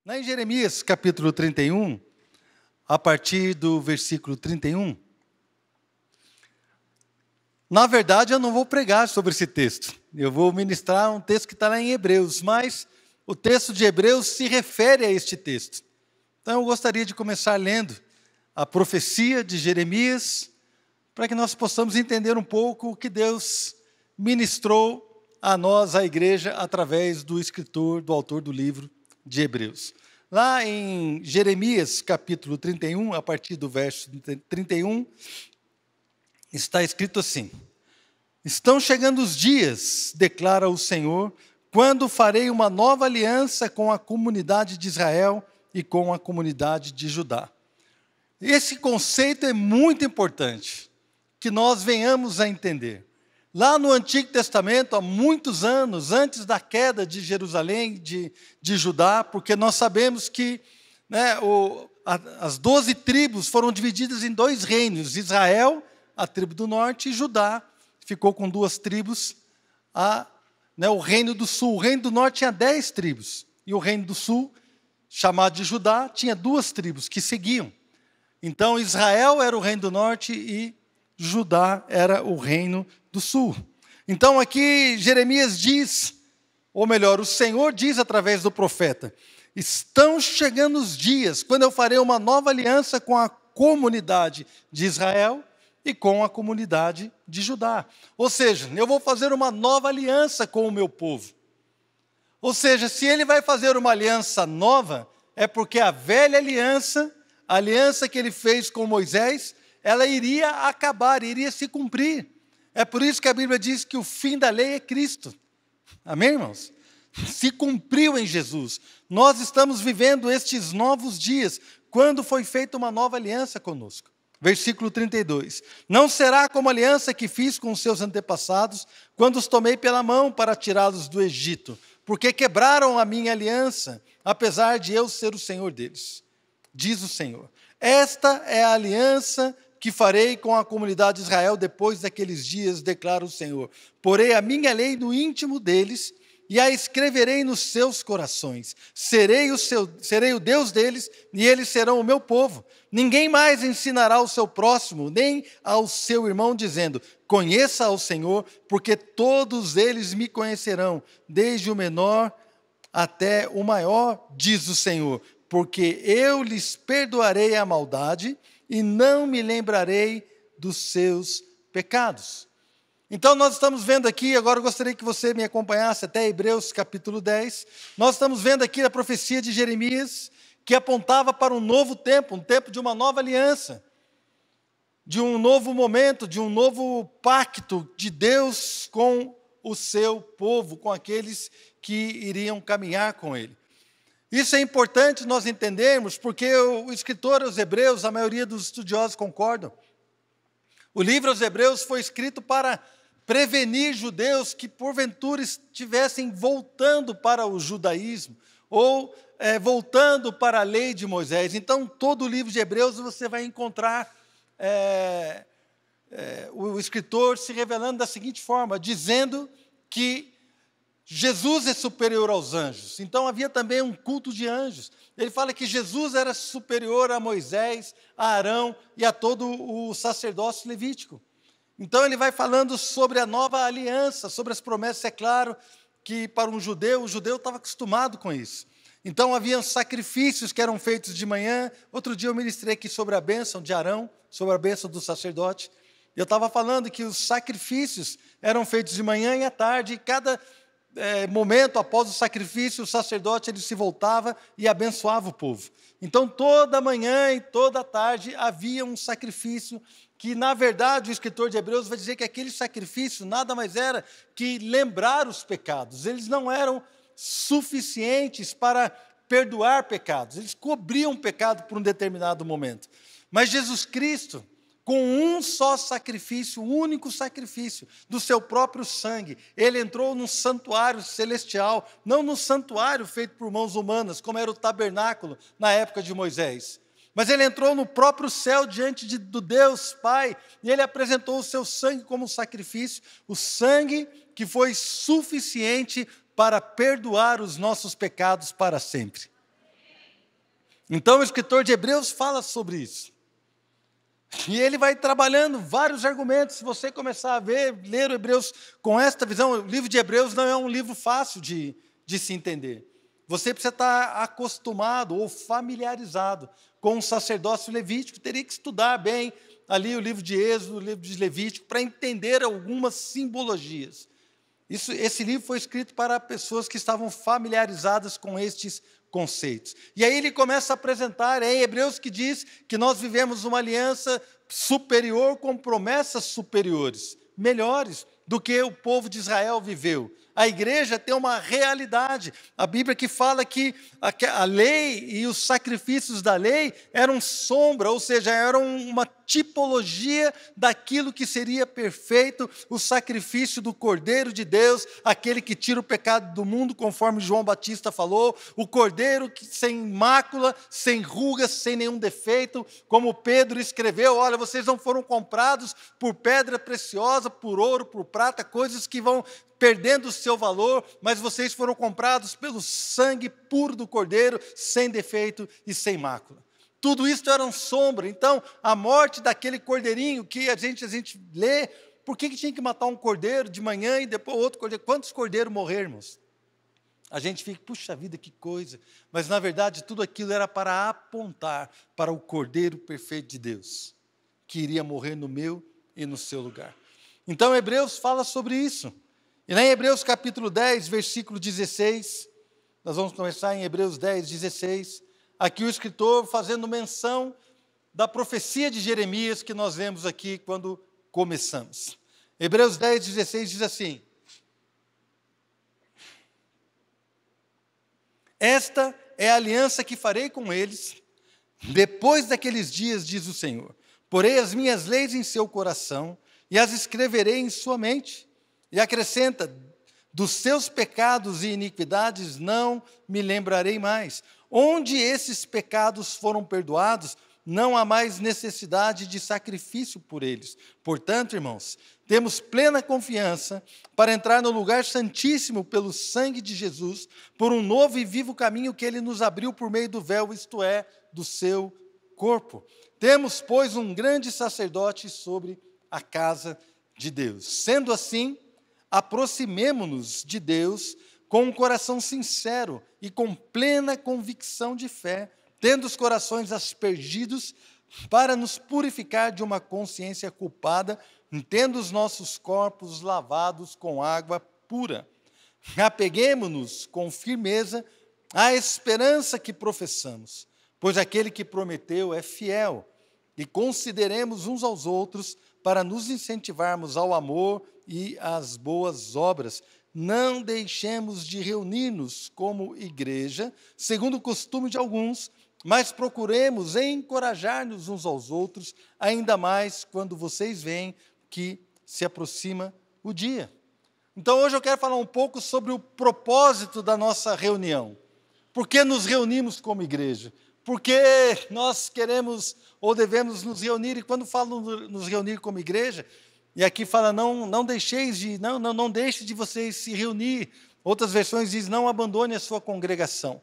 Lá em Jeremias, capítulo 31, a partir do versículo 31, na verdade eu não vou pregar sobre esse texto. Eu vou ministrar um texto que está lá em Hebreus, mas o texto de Hebreus se refere a este texto. Então eu gostaria de começar lendo a profecia de Jeremias, para que nós possamos entender um pouco o que Deus ministrou a nós, a igreja, através do escritor, do autor do livro de Hebreus. Lá em Jeremias, capítulo 31, a partir do verso 31, está escrito assim: Estão chegando os dias, declara o Senhor, quando farei uma nova aliança com a comunidade de Israel e com a comunidade de Judá. Esse conceito é muito importante, que nós venhamos a entender. Lá no Antigo Testamento, há muitos anos, antes da queda de Jerusalém, de Judá, porque nós sabemos que as 12 tribos foram divididas em 2 reinos, Israel, a tribo do norte, e Judá ficou com 2 tribos, o reino do sul. O reino do norte tinha 10 tribos, e o reino do sul, chamado de Judá, tinha 2 tribos que seguiam. Então Israel era o reino do norte e Judá era o reino do sul. Então aqui Jeremias diz, ou melhor, o Senhor diz através do profeta: estão chegando os dias quando eu farei uma nova aliança com a comunidade de Israel e com a comunidade de Judá. Ou seja, eu vou fazer uma nova aliança com o meu povo. Ou seja, se ele vai fazer uma aliança nova, é porque a velha aliança, a aliança que ele fez com Moisés, ela iria acabar, iria se cumprir. É por isso que a Bíblia diz que o fim da lei é Cristo. Amém, irmãos? Se cumpriu em Jesus. Nós estamos vivendo estes novos dias, quando foi feita uma nova aliança conosco. Versículo 32. Não será como a aliança que fiz com os seus antepassados, quando os tomei pela mão para tirá-los do Egito, porque quebraram a minha aliança, apesar de eu ser o Senhor deles. Diz o Senhor: esta é a aliança que farei com a comunidade de Israel depois daqueles dias, declara o Senhor. Porei a minha lei no íntimo deles e a escreverei nos seus corações. Serei o Deus deles e eles serão o meu povo. Ninguém mais ensinará ao seu próximo, nem ao seu irmão, dizendo: conheça ao Senhor, porque todos eles me conhecerão, desde o menor até o maior, diz o Senhor. Porque eu lhes perdoarei a maldade e não me lembrarei dos seus pecados. Então nós estamos vendo aqui, agora eu gostaria que você me acompanhasse até Hebreus capítulo 10. Nós estamos vendo aqui a profecia de Jeremias, que apontava para um novo tempo, um tempo de uma nova aliança, de um novo momento, de um novo pacto de Deus com o seu povo, com aqueles que iriam caminhar com ele. Isso é importante nós entendermos, porque o escritor aos Hebreus, a maioria dos estudiosos concordam. O livro aos Hebreus foi escrito para prevenir judeus que porventura estivessem voltando para o judaísmo, ou voltando para a lei de Moisés. Então, todo o livro de Hebreus você vai encontrar o escritor se revelando da seguinte forma, dizendo que Jesus é superior aos anjos. Então havia também um culto de anjos. Ele fala que Jesus era superior a Moisés, a Arão e a todo o sacerdócio levítico. Então ele vai falando sobre a nova aliança, sobre as promessas. É claro que para um judeu, o judeu estava acostumado com isso. Então haviam sacrifícios que eram feitos de manhã. Outro dia eu ministrei aqui sobre a bênção de Arão, sobre a bênção do sacerdote. Eu estava falando que os sacrifícios eram feitos de manhã e à tarde, e cada momento após o sacrifício, o sacerdote ele se voltava e abençoava o povo. Então, toda manhã e toda tarde havia um sacrifício que, na verdade, o escritor de Hebreus vai dizer que aquele sacrifício nada mais era que lembrar os pecados. Eles não eram suficientes para perdoar pecados. Eles cobriam o pecado por um determinado momento. Mas Jesus Cristo, com um só sacrifício, um único sacrifício, do seu próprio sangue, ele entrou num santuário celestial, não num santuário feito por mãos humanas, como era o tabernáculo na época de Moisés. Mas ele entrou no próprio céu diante do Deus Pai, e ele apresentou o seu sangue como sacrifício, o sangue que foi suficiente para perdoar os nossos pecados para sempre. Então o escritor de Hebreus fala sobre isso. E ele vai trabalhando vários argumentos. Se você começar a ler o Hebreus com esta visão, o livro de Hebreus não é um livro fácil de se entender. Você precisa estar acostumado ou familiarizado com o sacerdócio levítico. Teria que estudar bem ali o livro de Êxodo, o livro de Levítico, para entender algumas simbologias. Esse livro foi escrito para pessoas que estavam familiarizadas com estes conceitos. E aí ele começa a apresentar, é em Hebreus que diz que nós vivemos uma aliança superior com promessas superiores, melhores do que o povo de Israel viveu. A igreja tem uma realidade. A Bíblia que fala que a lei e os sacrifícios da lei eram sombra, ou seja, eram uma tipologia daquilo que seria perfeito, o sacrifício do Cordeiro de Deus, aquele que tira o pecado do mundo, conforme João Batista falou, o Cordeiro sem mácula, sem rugas, sem nenhum defeito, como Pedro escreveu, olha, vocês não foram comprados por pedra preciosa, por ouro, por prata, coisas que vão perdendo o seu valor, mas vocês foram comprados pelo sangue puro do Cordeiro, sem defeito e sem mácula. Tudo isso era sombra. Então, a morte daquele cordeirinho que a gente lê, por que tinha que matar um cordeiro de manhã e depois outro cordeiro? Quantos cordeiros morrermos? A gente fica, puxa vida, que coisa. Mas, na verdade, tudo aquilo era para apontar para o Cordeiro perfeito de Deus, que iria morrer no meu e no seu lugar. Então, Hebreus fala sobre isso. E lá em Hebreus capítulo 10, versículo 16, nós vamos começar em Hebreus 10, 16, aqui o escritor fazendo menção da profecia de Jeremias que nós vemos aqui quando começamos. Hebreus 10, 16 diz assim: esta é a aliança que farei com eles, depois daqueles dias, diz o Senhor. Porei as minhas leis em seu coração e as escreverei em sua mente. E acrescenta, dos seus pecados e iniquidades não me lembrarei mais. Onde esses pecados foram perdoados, não há mais necessidade de sacrifício por eles. Portanto, irmãos, temos plena confiança para entrar no lugar santíssimo pelo sangue de Jesus, por um novo e vivo caminho que ele nos abriu por meio do véu, isto é, do seu corpo. Temos, pois, um grande sacerdote sobre a casa de Deus. Sendo assim, aproximemo-nos de Deus com um coração sincero e com plena convicção de fé, tendo os corações aspergidos para nos purificar de uma consciência culpada, tendo os nossos corpos lavados com água pura. Apeguemo-nos com firmeza à esperança que professamos, pois aquele que prometeu é fiel, e consideremos uns aos outros para nos incentivarmos ao amor e às boas obras. Não deixemos de reunir-nos como igreja, segundo o costume de alguns, mas procuremos encorajar-nos uns aos outros, ainda mais quando vocês veem que se aproxima o dia. Então, hoje eu quero falar um pouco sobre o propósito da nossa reunião. Por que nos reunimos como igreja? Por que nós queremos ou devemos nos reunir? E quando falo nos reunir como igreja, e aqui fala, não deixe de vocês se reunir. Outras versões dizem, não abandone a sua congregação.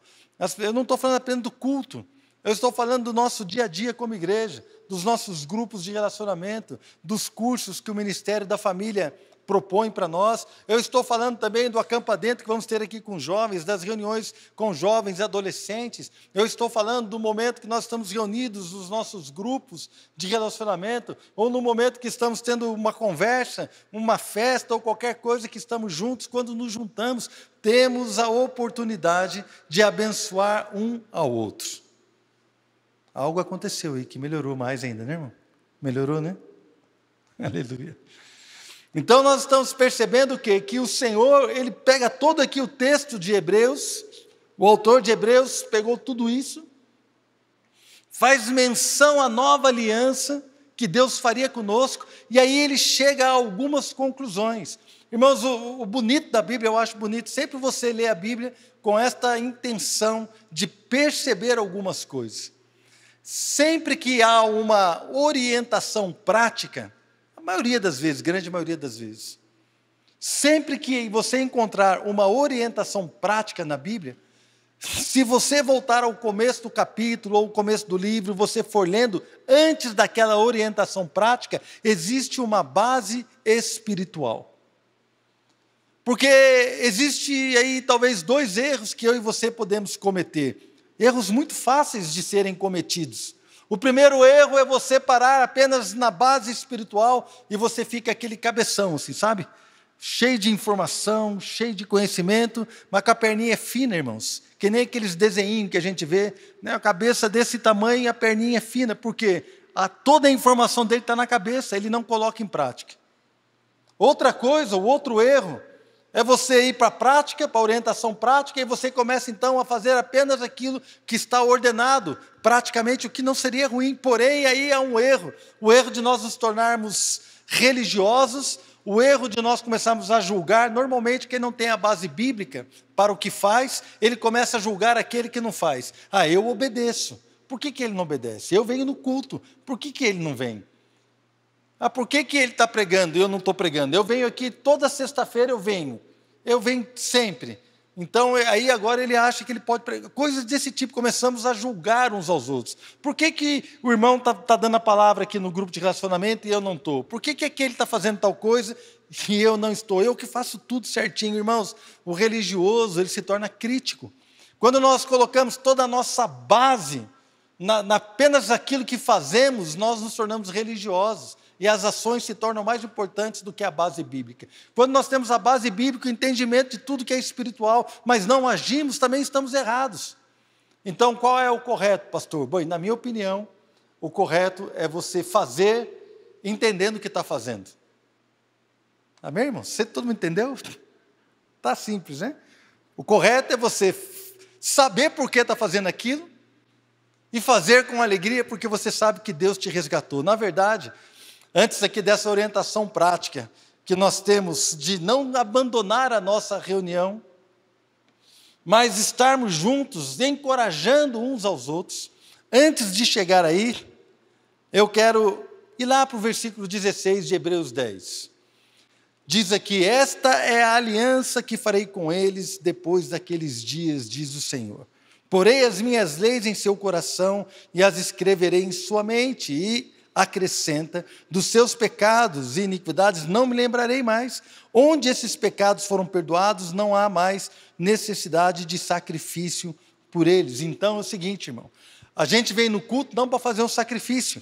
Eu não estou falando apenas do culto, eu estou falando do nosso dia a dia como igreja, dos nossos grupos de relacionamento, dos cursos que o Ministério da Família propõe para nós. Eu estou falando também do Acampa Dentro que vamos ter aqui com jovens, das reuniões com jovens e adolescentes. Eu estou falando do momento que nós estamos reunidos nos nossos grupos de relacionamento, ou no momento que estamos tendo uma conversa, uma festa ou qualquer coisa que estamos juntos. Quando nos juntamos, temos a oportunidade de abençoar um ao outro. Algo aconteceu aí que melhorou mais ainda, né, irmão? Melhorou, né? Aleluia. Então, nós estamos percebendo que o Senhor, Ele pega todo aqui o texto de Hebreus, o autor de Hebreus pegou tudo isso, faz menção à nova aliança que Deus faria conosco, e aí ele chega a algumas conclusões. Irmãos, o bonito da Bíblia, eu acho bonito, sempre você lê a Bíblia com esta intenção de perceber algumas coisas. Sempre que há uma orientação prática, maioria das vezes, grande maioria das vezes. Sempre que você encontrar uma orientação prática na Bíblia, Se você voltar ao começo do capítulo ou ao começo do livro, você for lendo, antes daquela orientação prática, existe uma base espiritual. Porque existe aí talvez 2 erros que eu e você podemos cometer. Erros muito fáceis de serem cometidos. O primeiro erro é você parar apenas na base espiritual e você fica aquele cabeção, assim, sabe? Cheio de informação, cheio de conhecimento, mas com a perninha fina, irmãos. Que nem aqueles desenhinhos que a gente vê, né? A cabeça desse tamanho e a perninha fina, porque toda a informação dele está na cabeça, ele não coloca em prática. Outra coisa, o outro erro, é você ir para a prática, para a orientação prática, e você começa então a fazer apenas aquilo que está ordenado, praticamente o que não seria ruim, porém aí é um erro. O erro de nós nos tornarmos religiosos, o erro de nós começarmos a julgar. Normalmente quem não tem a base bíblica para o que faz, ele começa a julgar aquele que não faz. Eu obedeço. Por que ele não obedece? Eu venho no culto. Por que ele não vem? Por que ele está pregando e eu não estou pregando? Eu venho aqui toda sexta-feira, eu venho sempre. Então, aí agora ele acha que ele pode pregar. Coisas desse tipo, começamos a julgar uns aos outros. Por que o irmão está dando a palavra aqui no grupo de relacionamento e eu não estou? Por que aquele está fazendo tal coisa e eu não estou? Eu que faço tudo certinho, irmãos. O religioso, ele se torna crítico. Quando nós colocamos toda a nossa base apenas aquilo que fazemos, nós nos tornamos religiosos. E as ações se tornam mais importantes do que a base bíblica. Quando nós temos a base bíblica, o entendimento de tudo que é espiritual, mas não agimos, também estamos errados. Então, qual é o correto, pastor? Bom, na minha opinião, o correto é você fazer entendendo o que está fazendo. Amém, irmão? Todo mundo entendeu? Está simples, né? O correto é você saber por que está fazendo aquilo e fazer com alegria porque você sabe que Deus te resgatou. Na verdade, antes aqui dessa orientação prática que nós temos de não abandonar a nossa reunião, mas estarmos juntos, encorajando uns aos outros, antes de chegar aí, eu quero ir lá para o versículo 16 de Hebreus 10. Diz aqui: esta é a aliança que farei com eles depois daqueles dias, diz o Senhor. Porei as minhas leis em seu coração e as escreverei em sua mente. E acrescenta: dos seus pecados e iniquidades não me lembrarei mais. Onde esses pecados foram perdoados, não há mais necessidade de sacrifício por eles. Então é o seguinte, irmão, a gente vem no culto não para fazer um sacrifício,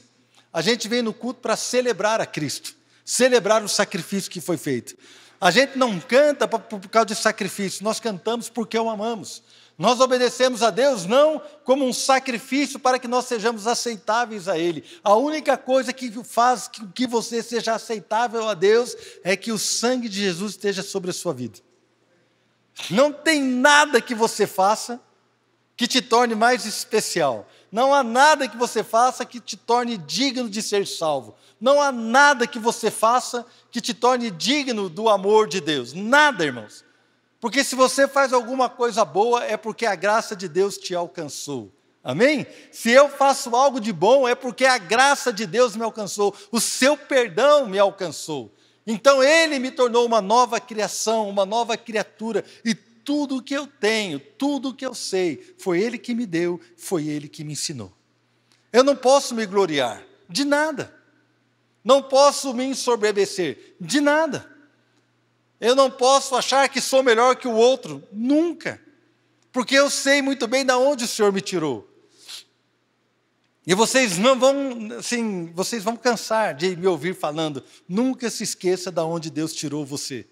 a gente vem no culto para celebrar a Cristo, celebrar o sacrifício que foi feito. A gente não canta por causa de sacrifício, nós cantamos porque o amamos. Nós obedecemos a Deus não como um sacrifício para que nós sejamos aceitáveis a Ele. A única coisa que faz que você seja aceitável a Deus é que o sangue de Jesus esteja sobre a sua vida. Não tem nada que você faça que te torne mais especial. Não há nada que você faça que te torne digno de ser salvo. Não há nada que você faça que te torne digno do amor de Deus. Nada, irmãos. Porque se você faz alguma coisa boa, é porque a graça de Deus te alcançou. Amém? Se eu faço algo de bom, é porque a graça de Deus me alcançou. O seu perdão me alcançou. Então Ele me tornou uma nova criação, uma nova criatura. E tudo o que eu tenho, tudo o que eu sei, foi Ele que me deu, foi Ele que me ensinou. Eu não posso me gloriar de nada. Não posso me ensoberbecer de nada. Eu não posso achar que sou melhor que o outro, nunca. Porque eu sei muito bem de onde o Senhor me tirou. E vocês não vão, assim, vocês vão cansar de me ouvir falando, nunca se esqueça de onde Deus tirou você.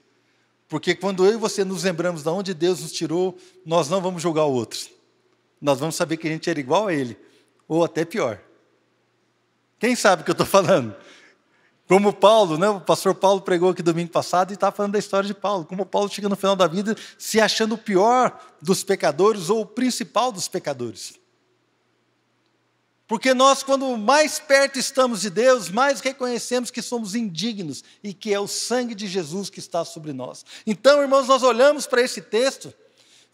Porque quando eu e você nos lembramos de onde Deus nos tirou, nós não vamos julgar o outro. Nós vamos saber que a gente era igual a Ele, ou até pior. Quem sabe o que eu estou falando? Como Paulo, né? O pastor Paulo pregou aqui domingo passado e está falando da história de Paulo. Como Paulo chega no final da vida se achando o pior dos pecadores ou o principal dos pecadores. Porque nós, quando mais perto estamos de Deus, mais reconhecemos que somos indignos e que é o sangue de Jesus que está sobre nós. Então, irmãos, nós olhamos para esse texto,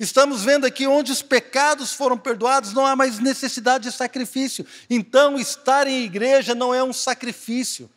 estamos vendo aqui onde os pecados foram perdoados, não há mais necessidade de sacrifício. Então, estar em igreja não é um sacrifício.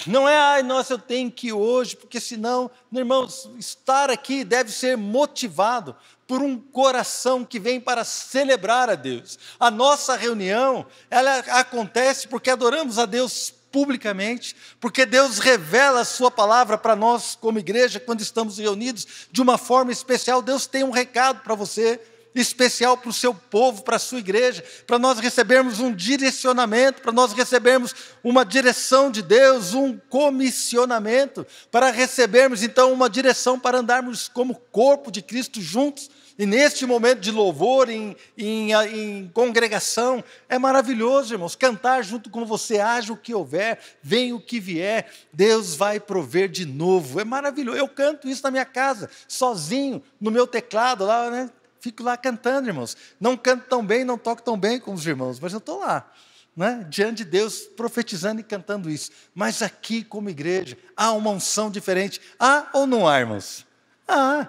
Não é, ai, nossa, eu tenho que ir hoje, porque senão, irmãos, estar aqui deve ser motivado por um coração que vem para celebrar a Deus. A nossa reunião, ela acontece porque adoramos a Deus publicamente, porque Deus revela a sua palavra para nós como igreja, quando estamos reunidos de uma forma especial. Deus tem um recado para você, especial para o seu povo, para a sua igreja, para nós recebermos um direcionamento, para nós recebermos uma direção de Deus, um comissionamento, para recebermos então uma direção para andarmos como corpo de Cristo juntos. E neste momento de louvor, em congregação, é maravilhoso, irmãos, cantar junto com você, haja o que houver, venha o que vier, Deus vai prover de novo, é maravilhoso. Eu canto isso na minha casa, sozinho, no meu teclado, lá, né? Fico lá cantando, irmãos. Não canto tão bem, não toco tão bem como os irmãos, mas eu estou lá, né? Diante de Deus, profetizando e cantando isso. Mas aqui, como igreja, há uma unção diferente. Há ou não há, irmãos? Há.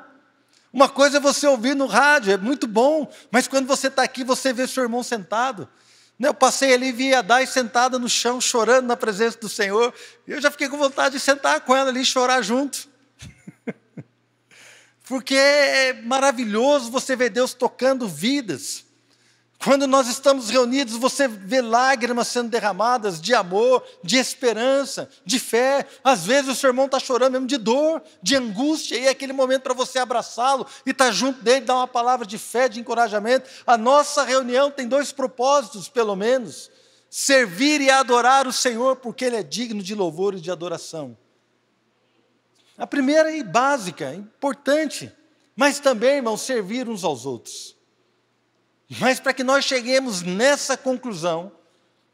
Uma coisa é você ouvir no rádio, é muito bom, mas quando você está aqui, você vê seu irmão sentado. Eu passei ali e vi a Dai sentada no chão, chorando na presença do Senhor, e eu já fiquei com vontade de sentar com ela ali e chorar junto. Porque é maravilhoso você ver Deus tocando vidas. Quando nós estamos reunidos, você vê lágrimas sendo derramadas de amor, de esperança, de fé. Às vezes o seu irmão está chorando mesmo de dor, de angústia, e é aquele momento para você abraçá-lo e estar junto dele, dar uma palavra de fé, de encorajamento. A nossa reunião tem 2 propósitos, pelo menos: servir e adorar o Senhor, porque Ele é digno de louvor e de adoração. A primeira é básica, importante, mas também, irmãos, servir uns aos outros. Mas para que nós cheguemos nessa conclusão,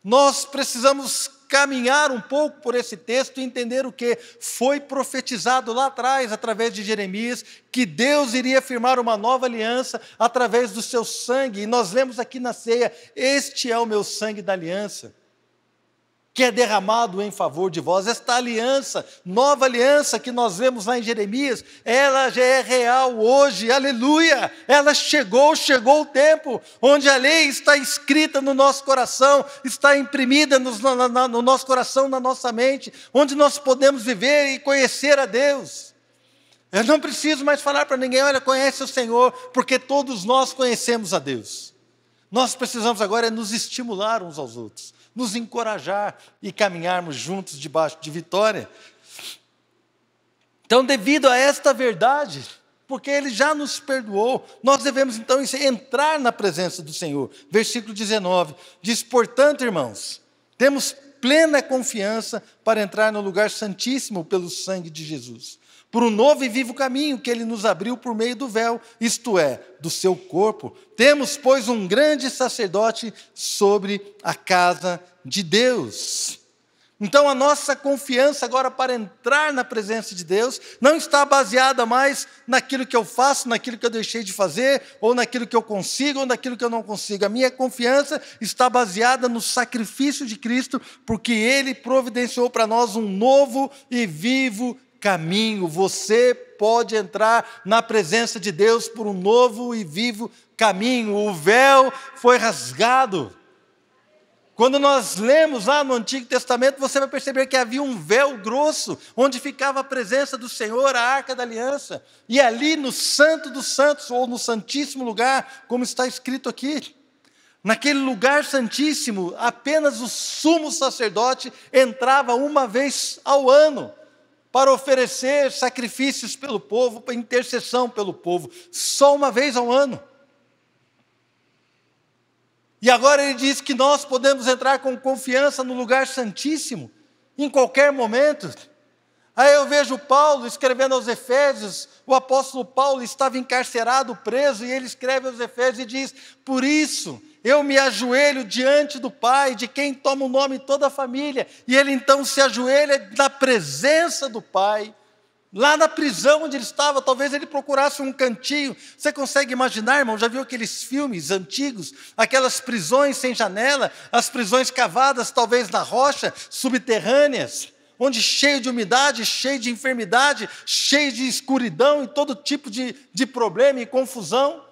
nós precisamos caminhar um pouco por esse texto e entender o que foi profetizado lá atrás, através de Jeremias, que Deus iria firmar uma nova aliança através do seu sangue. E nós lemos aqui na ceia: este é o meu sangue da aliança, que é derramado em favor de vós. Esta aliança, nova aliança que nós vemos lá em Jeremias, ela já é real hoje, aleluia! Ela chegou o tempo onde a lei está escrita no nosso coração, está imprimida no nosso coração, na nossa mente, onde nós podemos viver e conhecer a Deus. Eu não preciso mais falar para ninguém: olha, conhece o Senhor, porque todos nós conhecemos a Deus. Nós precisamos agora nos estimular uns aos outros, nos encorajar e caminharmos juntos debaixo de vitória. Então, devido a esta verdade, porque Ele já nos perdoou, nós devemos então entrar na presença do Senhor. Versículo 19, diz: portanto, irmãos, temos plena confiança para entrar no lugar santíssimo pelo sangue de Jesus, por um novo e vivo caminho que Ele nos abriu por meio do véu, isto é, do seu corpo. Temos, pois, um grande sacerdote sobre a casa de Deus. Então, a nossa confiança agora para entrar na presença de Deus não está baseada mais naquilo que eu faço, naquilo que eu deixei de fazer, ou naquilo que eu consigo, ou naquilo que eu não consigo. A minha confiança está baseada no sacrifício de Cristo, porque Ele providenciou para nós um novo e vivo caminho. Você pode entrar na presença de Deus por um novo e vivo caminho. O véu foi rasgado. Quando nós lemos lá no Antigo Testamento, você vai perceber que havia um véu grosso, onde ficava a presença do Senhor, a Arca da Aliança. E ali no Santo dos Santos, ou no Santíssimo Lugar, como está escrito aqui, naquele lugar santíssimo, apenas o sumo sacerdote entrava uma vez ao ano, para oferecer sacrifícios pelo povo, para intercessão pelo povo, só uma vez ao ano. E agora ele diz que nós podemos entrar com confiança no lugar santíssimo, em qualquer momento. Aí eu vejo Paulo escrevendo aos Efésios, o apóstolo Paulo estava encarcerado, preso, e ele escreve aos Efésios e diz: por isso eu me ajoelho diante do Pai, de quem toma o nome toda a família. E ele então se ajoelha na presença do Pai, lá na prisão onde ele estava. Talvez ele procurasse um cantinho. Você consegue imaginar, irmão? Já viu aqueles filmes antigos, aquelas prisões sem janela, as prisões cavadas talvez na rocha, subterrâneas, onde cheio de umidade, cheio de enfermidade, cheio de escuridão e todo tipo de problema e confusão.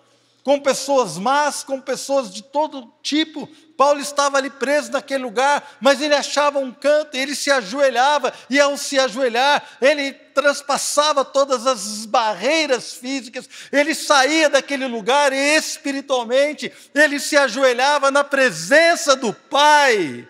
com pessoas más, com pessoas de todo tipo. Paulo estava ali preso naquele lugar, mas ele achava um canto, ele se ajoelhava, e ao se ajoelhar, ele transpassava todas as barreiras físicas, ele saía daquele lugar e espiritualmente, ele se ajoelhava na presença do Pai.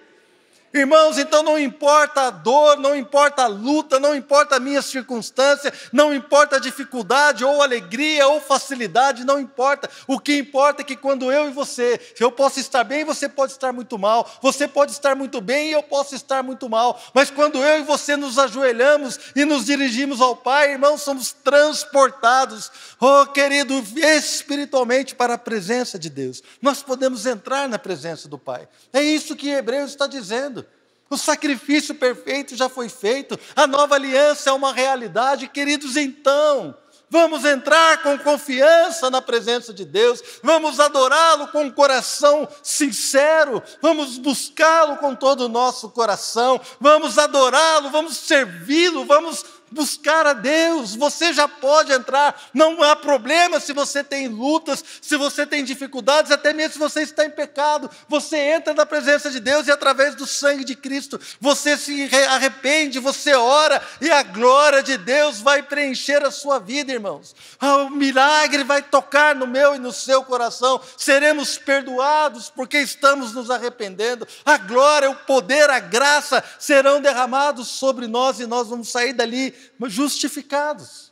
Irmãos, então não importa a dor, não importa a luta, não importa a minha circunstância, não importa a dificuldade, ou alegria, ou facilidade, não importa. O que importa é que quando eu e você, eu posso estar bem e você pode estar muito mal, você pode estar muito bem e eu posso estar muito mal, mas quando eu e você nos ajoelhamos e nos dirigimos ao Pai, irmãos, somos transportados, oh querido, espiritualmente para a presença de Deus. Nós podemos entrar na presença do Pai. É isso que Hebreus está dizendo. O sacrifício perfeito já foi feito, a nova aliança é uma realidade, queridos, então, vamos entrar com confiança na presença de Deus, vamos adorá-lo com um coração sincero, vamos buscá-lo com todo o nosso coração, vamos adorá-lo, vamos servi-lo, vamos buscar a Deus. Você já pode entrar, não há problema se você tem lutas, se você tem dificuldades, até mesmo se você está em pecado, você entra na presença de Deus e através do sangue de Cristo, você se arrepende, você ora e a glória de Deus vai preencher a sua vida, irmãos. O milagre vai tocar no meu e no seu coração, seremos perdoados porque estamos nos arrependendo, a glória, o poder, a graça serão derramados sobre nós e nós vamos sair dali justificados,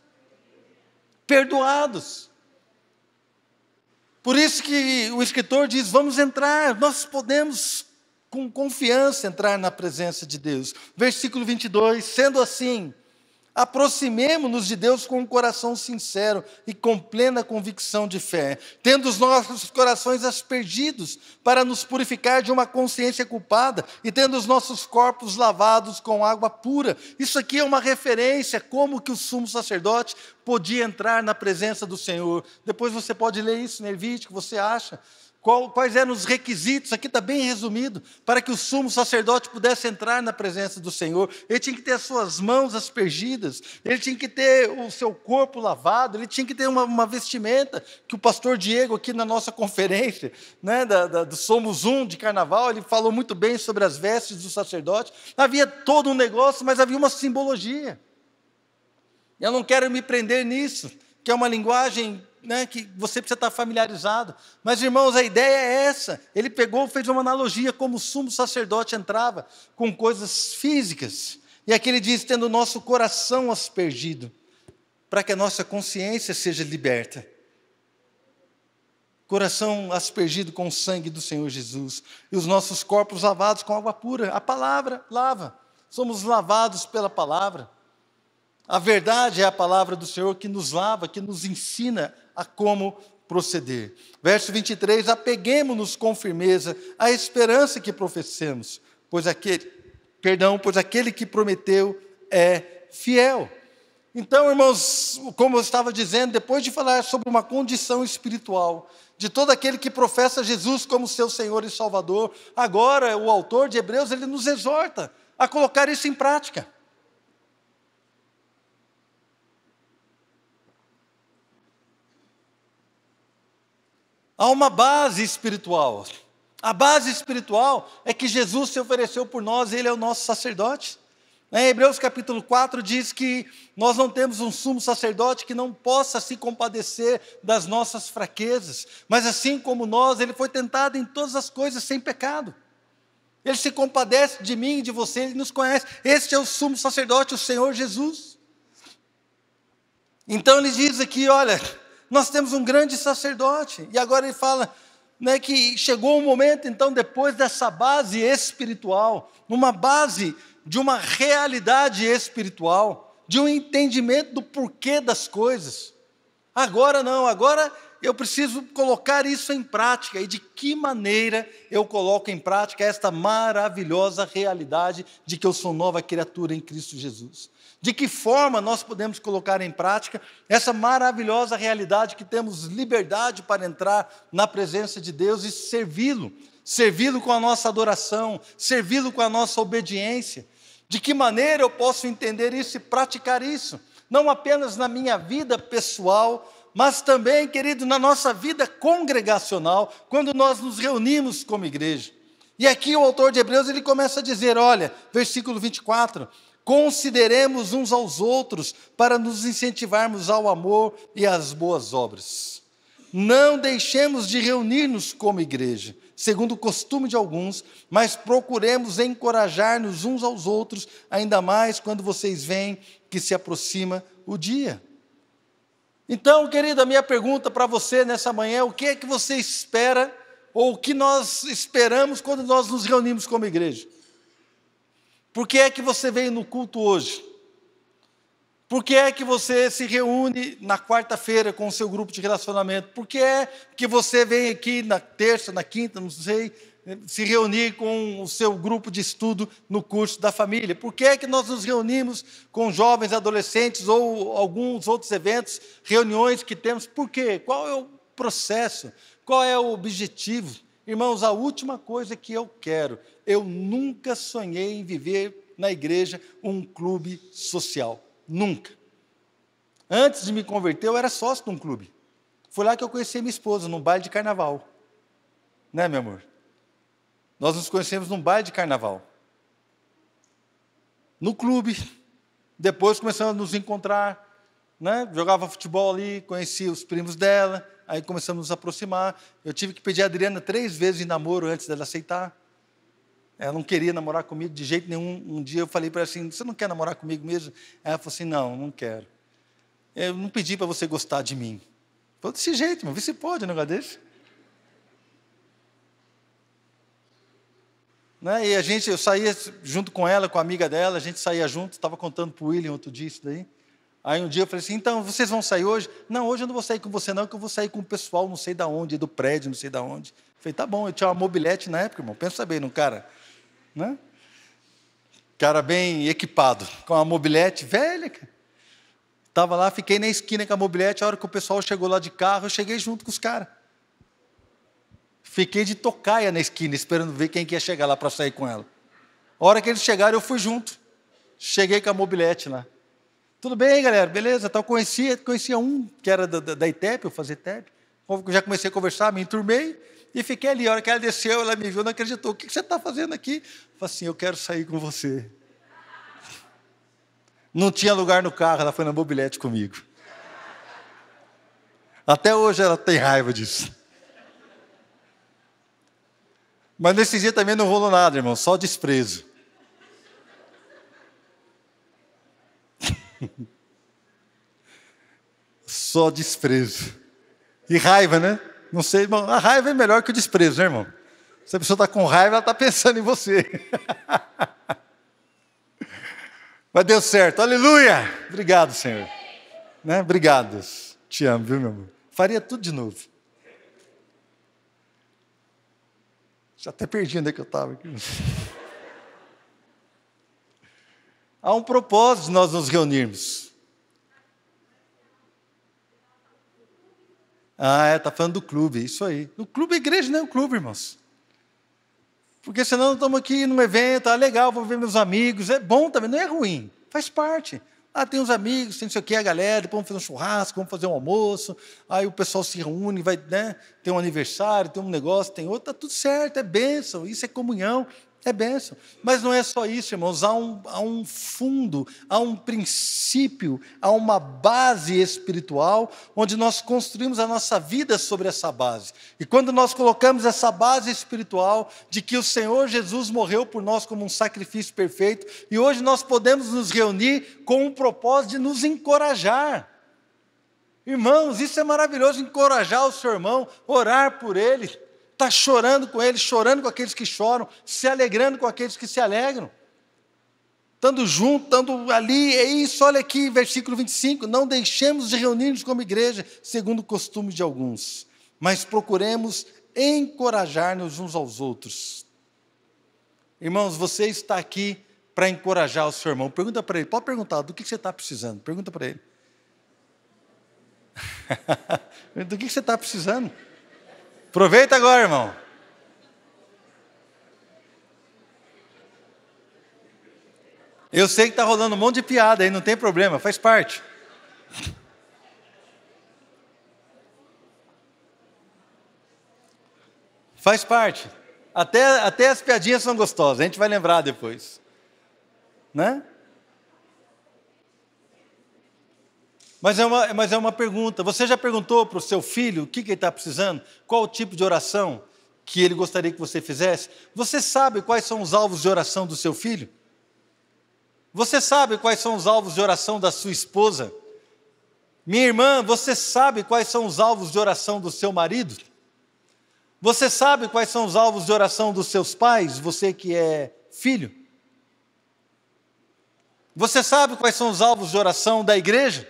perdoados. Por isso que o escritor diz, vamos entrar, nós podemos com confiança entrar na presença de Deus. Versículo 22, sendo assim, aproximemo-nos de Deus com um coração sincero e com plena convicção de fé, tendo os nossos corações aspergidos para nos purificar de uma consciência culpada e tendo os nossos corpos lavados com água pura. Isso aqui é uma referência como que o sumo sacerdote podia entrar na presença do Senhor. Depois você pode ler isso em Levítico, você acha? Quais eram os requisitos, aqui está bem resumido, para que o sumo sacerdote pudesse entrar na presença do Senhor. Ele tinha que ter as suas mãos aspergidas, ele tinha que ter o seu corpo lavado, ele tinha que ter uma vestimenta, que o pastor Diego aqui na nossa conferência, né, do Somos Um de Carnaval, ele falou muito bem sobre as vestes do sacerdote. Havia todo um negócio, mas havia uma simbologia. Eu não quero me prender nisso, que é uma linguagem, né, que você precisa estar familiarizado. Mas, irmãos, a ideia é essa. Ele pegou, fez uma analogia como o sumo sacerdote entrava com coisas físicas. E aqui ele diz, tendo o nosso coração aspergido, para que a nossa consciência seja liberta. Coração aspergido com o sangue do Senhor Jesus. E os nossos corpos lavados com água pura. A palavra lava. Somos lavados pela palavra. A verdade é a palavra do Senhor que nos lava, que nos ensina a como proceder. Verso 23, apeguemo-nos com firmeza à esperança que professemos, pois aquele que prometeu é fiel. Então, irmãos, como eu estava dizendo, depois de falar sobre uma condição espiritual, de todo aquele que professa Jesus como seu Senhor e Salvador, agora o autor de Hebreus, ele nos exorta a colocar isso em prática. Há uma base espiritual. A base espiritual é que Jesus se ofereceu por nós, Ele é o nosso sacerdote. Em Hebreus capítulo 4 diz que nós não temos um sumo sacerdote que não possa se compadecer das nossas fraquezas, mas assim como nós, Ele foi tentado em todas as coisas sem pecado. Ele se compadece de mim e de você, Ele nos conhece. Este é o sumo sacerdote, o Senhor Jesus. Então Ele diz aqui, olha, nós temos um grande sacerdote, e agora ele fala, né, que chegou um momento, então, depois dessa base espiritual, uma base de uma realidade espiritual, de um entendimento do porquê das coisas. Agora não, agora eu preciso colocar isso em prática, e de que maneira eu coloco em prática esta maravilhosa realidade de que eu sou nova criatura em Cristo Jesus. De que forma nós podemos colocar em prática essa maravilhosa realidade que temos liberdade para entrar na presença de Deus e servi-lo, servi-lo com a nossa adoração, servi-lo com a nossa obediência. De que maneira eu posso entender isso e praticar isso? Não apenas na minha vida pessoal, mas também, querido, na nossa vida congregacional, quando nós nos reunimos como igreja. E aqui o autor de Hebreus, ele começa a dizer, olha, versículo 24, consideremos uns aos outros para nos incentivarmos ao amor e às boas obras. Não deixemos de reunir-nos como igreja, segundo o costume de alguns, mas procuremos encorajar-nos uns aos outros, ainda mais quando vocês veem que se aproxima o dia. Então, querido, a minha pergunta para você nessa manhã é o que é que você espera, ou o que nós esperamos quando nós nos reunimos como igreja? Por que é que você veio no culto hoje? Por que é que você se reúne na quarta-feira com o seu grupo de relacionamento? Por que é que você vem aqui na terça, na quinta, não sei, se reunir com o seu grupo de estudo no curso da família? Por que é que nós nos reunimos com jovens, adolescentes ou alguns outros eventos, reuniões que temos? Por quê? Qual é o processo? Qual é o objetivo? Irmãos, a última coisa que eu quero, eu nunca sonhei em viver na igreja um clube social. Nunca. Antes de me converter, eu era sócio de um clube. Foi lá que eu conheci minha esposa, num baile de carnaval. Né, meu amor? Nós nos conhecemos num baile de carnaval. No clube. Depois começamos a nos encontrar, né? Jogava futebol ali, conheci os primos dela, aí começamos a nos aproximar. Eu tive que pedir a Adriana 3 vezes em namoro antes dela aceitar. Ela não queria namorar comigo de jeito nenhum. Um dia eu falei para ela assim, você não quer namorar comigo mesmo? Ela falou assim, não quero. Eu não pedi para você gostar de mim. Falei, desse jeito, mas vê se pode um negócio desse. Né? E eu saía junto com ela, com a amiga dela, a gente saía junto, estava contando para o William outro dia isso daí. Aí um dia eu falei assim, então, vocês vão sair hoje? Não, hoje eu não vou sair com você não, porque eu vou sair com o pessoal não sei da onde, do prédio, não sei da onde. Falei, tá bom, eu tinha uma mobilete na época, irmão, pensa bem num cara... Né? Cara bem equipado, com uma mobilete velha. Estava lá, fiquei na esquina com a mobilete, a hora que o pessoal chegou lá de carro, eu cheguei junto com os caras. Fiquei de tocaia na esquina, esperando ver quem que ia chegar lá para sair com ela. A hora que eles chegaram, eu fui junto. Cheguei com a mobilete lá. Tudo bem, galera, beleza? Então, conhecia um que era da ITEP, eu fazia ITEP. Já comecei a conversar, me enturmei. E fiquei ali, a hora que ela desceu, ela me viu, não acreditou. O que você está fazendo aqui? Eu falei assim, eu quero sair com você. Não tinha lugar no carro, ela foi na mobilete comigo. Até hoje ela tem raiva disso. Mas nesse dia também não rolou nada, irmão, só desprezo. Só desprezo. E raiva, né? Não sei, irmão, a raiva é melhor que o desprezo, né, irmão? Se a pessoa está com raiva, ela está pensando em você. Mas deu certo, aleluia! Obrigado, Senhor. Né? Obrigado, Deus. Te amo, viu, meu amor? Faria tudo de novo. Já até perdi onde é que eu estava aqui. Há um propósito de nós nos reunirmos. Está falando do clube, isso aí. O clube, a igreja não é um clube, irmãos. Porque senão estamos aqui num evento, legal, vou ver meus amigos, é bom também, não é ruim, faz parte. Tem uns amigos, tem não sei o que, a galera, depois vamos fazer um churrasco, vamos fazer um almoço, aí o pessoal se reúne, vai, né, tem um aniversário, tem um negócio, tem outro, está tudo certo, é bênção, isso é comunhão, é bênção. Mas não é só isso, irmãos, há um fundo, há um princípio, há uma base espiritual, onde nós construímos a nossa vida sobre essa base. E quando nós colocamos essa base espiritual, de que o Senhor Jesus morreu por nós como um sacrifício perfeito, e hoje nós podemos nos reunir com o propósito de nos encorajar. Irmãos, isso é maravilhoso, encorajar o seu irmão, orar por ele, está chorando com eles, chorando com aqueles que choram, se alegrando com aqueles que se alegram. Estando junto, estando ali, é isso, olha aqui, versículo 25, não deixemos de reunir-nos como igreja, segundo o costume de alguns, mas procuremos encorajar-nos uns aos outros. Irmãos, você está aqui para encorajar o seu irmão. Pergunta para ele, pode perguntar, do que você está precisando? Pergunta para ele. Do que você está precisando? Aproveita agora, irmão. Eu sei que está rolando um monte de piada aí, não tem problema, faz parte. Faz parte. Até as piadinhas são gostosas, a gente vai lembrar depois. Né? Mas é uma pergunta. Você já perguntou para o seu filho o que ele está precisando? Qual o tipo de oração que ele gostaria que você fizesse? Você sabe quais são os alvos de oração do seu filho? Você sabe quais são os alvos de oração da sua esposa? Minha irmã, você sabe quais são os alvos de oração do seu marido? Você sabe quais são os alvos de oração dos seus pais, você que é filho? Você sabe quais são os alvos de oração da igreja?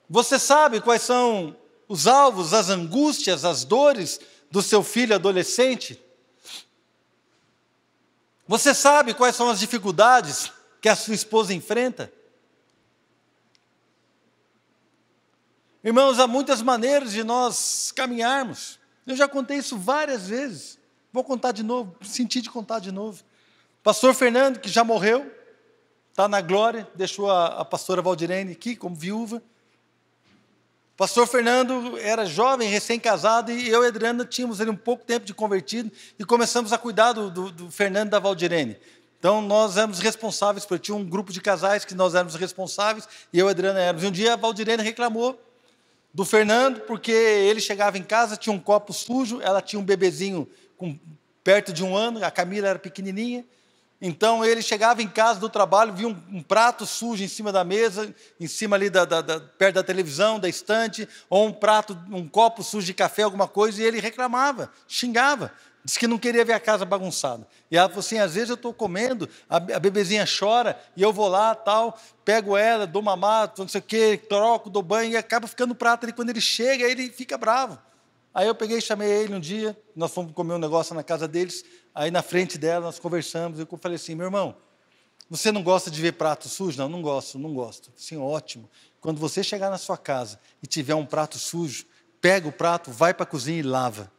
Você sabe quais são os alvos, as angústias, as dores do seu filho adolescente? Você sabe quais são as dificuldades que a sua esposa enfrenta? Irmãos, há muitas maneiras de nós caminharmos. Eu já contei isso várias vezes. Vou contar de novo, senti de contar de novo. Pastor Fernando, que já morreu, está na glória, deixou a pastora Valdirene aqui como viúva. Pastor Fernando era jovem, recém-casado, e eu e a Adriana tínhamos ali um pouco tempo de convertido e começamos a cuidar do Fernando e da Valdirene. Então, nós éramos responsáveis, porque tinha um grupo de casais que nós éramos responsáveis, e eu e a Adriana éramos. E um dia a Valdirene reclamou do Fernando, porque ele chegava em casa, tinha um copo sujo, ela tinha um bebezinho perto de 1 ano, a Camila era pequenininha. Então, ele chegava em casa do trabalho, via um prato sujo em cima da mesa, em cima ali, perto da televisão, da estante, ou um copo sujo de café, alguma coisa, e ele reclamava, xingava, disse que não queria ver a casa bagunçada. E ela falou assim, às vezes eu estou comendo, a bebezinha chora, e eu vou lá, tal, pego ela, dou mamar, não sei o quê, troco, dou banho, e acaba ficando o prato ali. Quando ele chega, ele fica bravo. Aí eu peguei e chamei ele um dia, nós fomos comer um negócio na casa deles, aí na frente dela nós conversamos, eu falei assim, meu irmão, você não gosta de ver prato sujo? Não, não gosto, não gosto. Sim, ótimo. Quando você chegar na sua casa e tiver um prato sujo, pega o prato, vai para a cozinha e lava.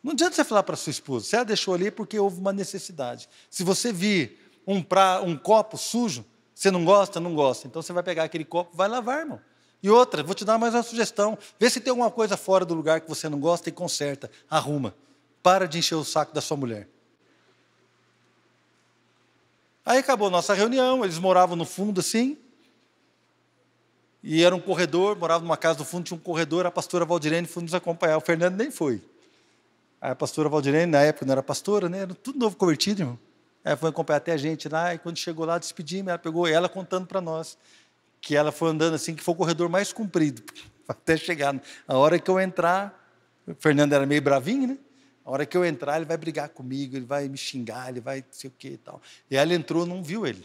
Não adianta você falar para a sua esposa, você a deixou ali porque houve uma necessidade. Se você vir um copo sujo, você não gosta? Não gosta. Então você vai pegar aquele copo e vai lavar, irmão. E outra, vou te dar mais uma sugestão. Vê se tem alguma coisa fora do lugar que você não gosta e conserta, arruma. Para de encher o saco da sua mulher. Aí acabou a nossa reunião, eles moravam no fundo assim, e era um corredor, moravam numa casa do fundo, tinha um corredor, a pastora Valdirene foi nos acompanhar, o Fernando nem foi. Aí a pastora Valdirene, na época não era pastora, né? Era tudo novo convertido, irmão. Ela foi acompanhar até a gente lá, e quando chegou lá, despedimos, ela pegou ela contando para nós, que ela foi andando assim, que foi o corredor mais comprido, até chegar. A hora que eu entrar, o Fernando era meio bravinho, né? A hora que eu entrar, ele vai brigar comigo, ele vai me xingar, ele vai não sei o quê e tal. E ela entrou, não viu ele.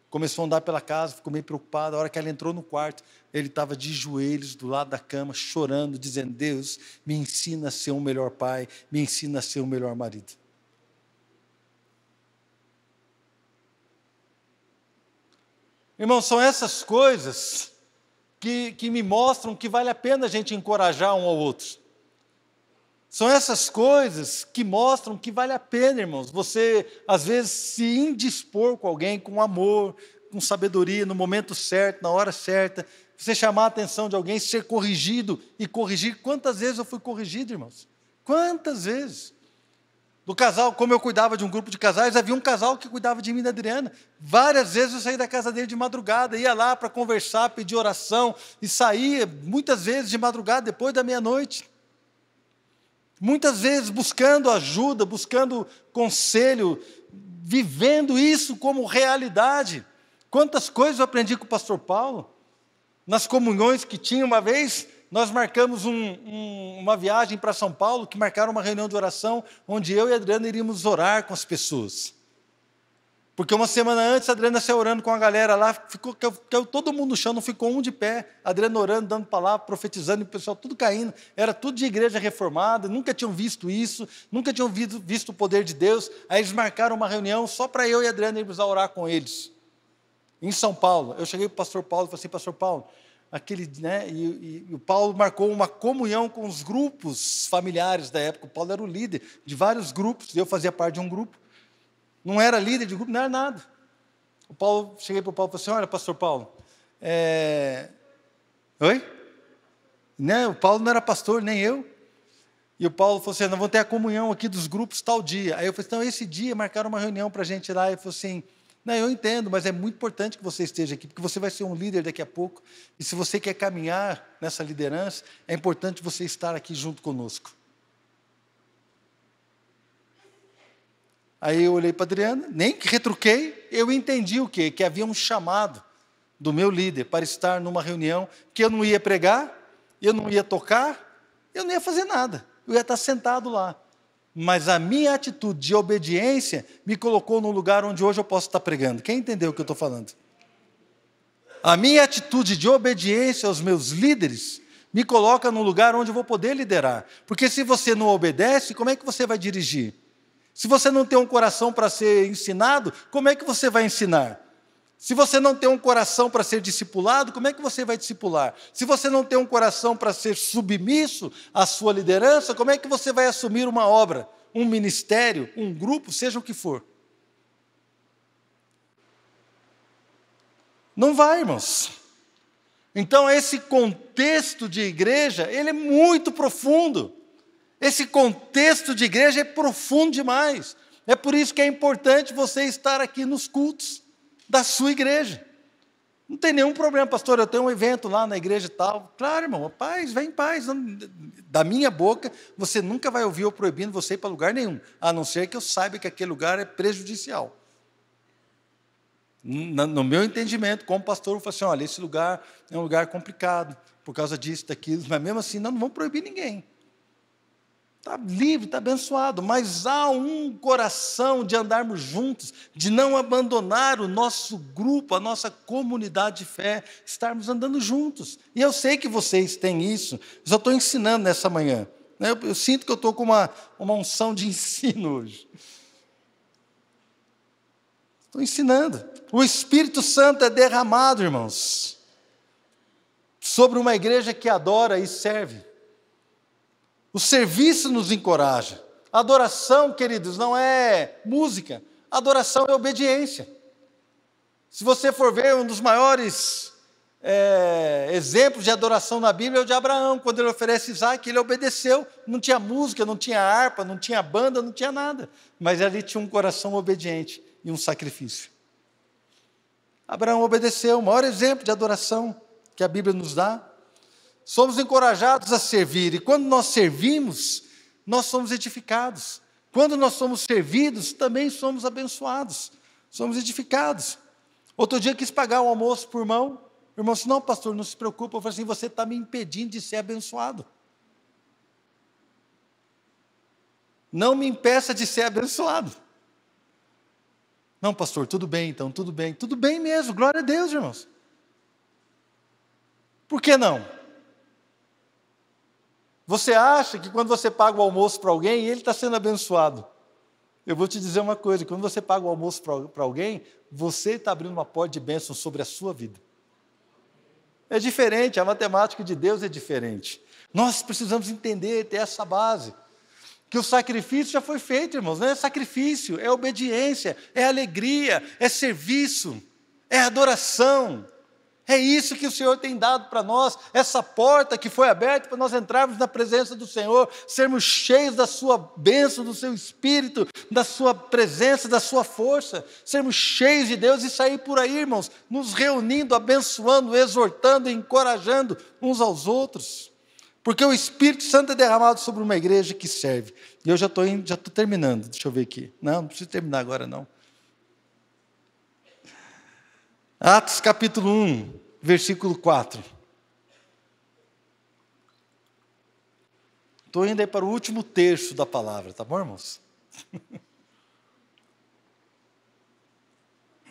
Começou a andar pela casa, ficou meio preocupado. A hora que ela entrou no quarto, ele estava de joelhos do lado da cama, chorando, dizendo, Deus, me ensina a ser um melhor pai, me ensina a ser um melhor marido. Irmãos, são essas coisas que me mostram que vale a pena a gente encorajar um ao outro. São essas coisas que mostram que vale a pena, irmãos, você, às vezes, se indispor com alguém, com amor, com sabedoria, no momento certo, na hora certa, você chamar a atenção de alguém, ser corrigido e corrigir. Quantas vezes eu fui corrigido, irmãos? Quantas vezes? Do casal, como eu cuidava de um grupo de casais, havia um casal que cuidava de mim e da Adriana. Várias vezes eu saía da casa dele de madrugada, ia lá para conversar, pedir oração, e saía, muitas vezes, de madrugada, depois da meia-noite. Muitas vezes buscando ajuda, buscando conselho, vivendo isso como realidade. Quantas coisas eu aprendi com o pastor Paulo, nas comunhões que tinha. Uma vez, nós marcamos uma viagem para São Paulo, que marcaram uma reunião de oração, onde eu e a Adriana iríamos orar com as pessoas. Porque uma semana antes, a Adriana saiu orando com a galera lá, todo mundo no chão, não ficou um de pé. A Adriana orando, dando palavra, profetizando, e o pessoal tudo caindo. Era tudo de igreja reformada, nunca tinham visto isso, nunca tinham visto o poder de Deus. Aí eles marcaram uma reunião só para eu e a Adriana irmos a orar com eles. Em São Paulo. Eu cheguei para o pastor Paulo e falei assim, pastor Paulo, e o Paulo marcou uma comunhão com os grupos familiares da época. O Paulo era o líder de vários grupos, eu fazia parte de um grupo. Não era líder de grupo, não era nada. Cheguei para o Paulo e falei assim, olha, pastor Paulo, Oi? Né? O Paulo não era pastor, nem eu. E o Paulo falou assim, nós vamos ter a comunhão aqui dos grupos tal dia. Aí eu falei, então esse dia marcaram uma reunião para a gente ir lá. E ele falou assim, não, eu entendo, mas é muito importante que você esteja aqui, porque você vai ser um líder daqui a pouco. E se você quer caminhar nessa liderança, é importante você estar aqui junto conosco. Aí eu olhei para a Adriana, nem que retruquei, eu entendi o quê? Que havia um chamado do meu líder para estar numa reunião que eu não ia pregar, eu não ia tocar, eu não ia fazer nada. Eu ia estar sentado lá. Mas a minha atitude de obediência me colocou no lugar onde hoje eu posso estar pregando. Quem entendeu o que eu estou falando? A minha atitude de obediência aos meus líderes me coloca no lugar onde eu vou poder liderar. Porque se você não obedece, como é que você vai dirigir? Se você não tem um coração para ser ensinado, como é que você vai ensinar? Se você não tem um coração para ser discipulado, como é que você vai discipular? Se você não tem um coração para ser submisso à sua liderança, como é que você vai assumir uma obra, um ministério, um grupo, seja o que for? Não vai, irmãos. Então, esse contexto de igreja, ele é muito profundo. Esse contexto de igreja é profundo demais. É por isso que é importante você estar aqui nos cultos da sua igreja. Não tem nenhum problema, pastor, eu tenho um evento lá na igreja e tal. Claro, irmão, paz, vem em paz. Da minha boca, você nunca vai ouvir eu proibindo você ir para lugar nenhum, a não ser que eu saiba que aquele lugar é prejudicial. No meu entendimento, como pastor, eu falo assim, olha, esse lugar é um lugar complicado, por causa disso, daquilo, mas mesmo assim, não vamos proibir ninguém. Está livre, está abençoado, mas há um coração de andarmos juntos, de não abandonar o nosso grupo, a nossa comunidade de fé, estarmos andando juntos. E eu sei que vocês têm isso, só estou ensinando nessa manhã. Eu sinto que eu estou com uma unção de ensino hoje. Estou ensinando. O Espírito Santo é derramado, irmãos, sobre uma igreja que adora e serve. O serviço nos encoraja. A adoração, queridos, não é música. A adoração é obediência. Se você for ver, um dos maiores exemplos de adoração na Bíblia é o de Abraão. Quando ele oferece Isaac, ele obedeceu. Não tinha música, não tinha harpa, não tinha banda, não tinha nada. Mas ali tinha um coração obediente e um sacrifício. Abraão obedeceu, o maior exemplo de adoração que a Bíblia nos dá. Somos encorajados a servir, e quando nós servimos, nós somos edificados. Quando nós somos servidos, também somos abençoados, somos edificados. Outro dia eu quis pagar o almoço por irmão, o irmão disse, não, pastor, não se preocupe. Eu falei assim, você está me impedindo de ser abençoado. Não me impeça de ser abençoado. Não, pastor, tudo bem então, tudo bem mesmo, glória a Deus, irmãos. Por que não? Você acha que quando você paga o almoço para alguém, ele está sendo abençoado. Eu vou te dizer uma coisa, quando você paga o almoço para alguém, você está abrindo uma porta de bênção sobre a sua vida. É diferente, a matemática de Deus é diferente. Nós precisamos entender, ter essa base. Que o sacrifício já foi feito, irmãos. Não é sacrifício, é obediência, é alegria, é serviço, é adoração. É isso que o Senhor tem dado para nós, essa porta que foi aberta para nós entrarmos na presença do Senhor, sermos cheios da sua bênção, do seu Espírito, da sua presença, da sua força, sermos cheios de Deus e sair por aí, irmãos, nos reunindo, abençoando, exortando, encorajando uns aos outros, porque o Espírito Santo é derramado sobre uma igreja que serve. E eu já estou terminando, deixa eu ver aqui. Não preciso terminar agora não. Atos capítulo 1, versículo 4. Estou indo aí para o último terço da palavra, tá bom, irmãos?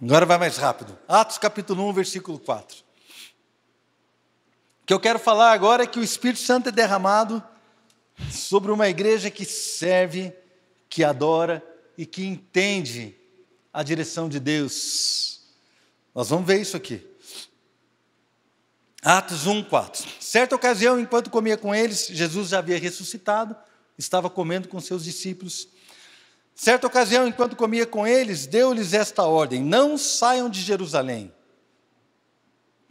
Agora vai mais rápido. Atos capítulo 1, versículo 4. O que eu quero falar agora é que o Espírito Santo é derramado sobre uma igreja que serve, que adora e que entende a direção de Deus. Nós vamos ver isso aqui. Atos 1, 4. Certa ocasião, enquanto comia com eles, Jesus já havia ressuscitado, estava comendo com seus discípulos. Certa ocasião, enquanto comia com eles, deu-lhes esta ordem: não saiam de Jerusalém,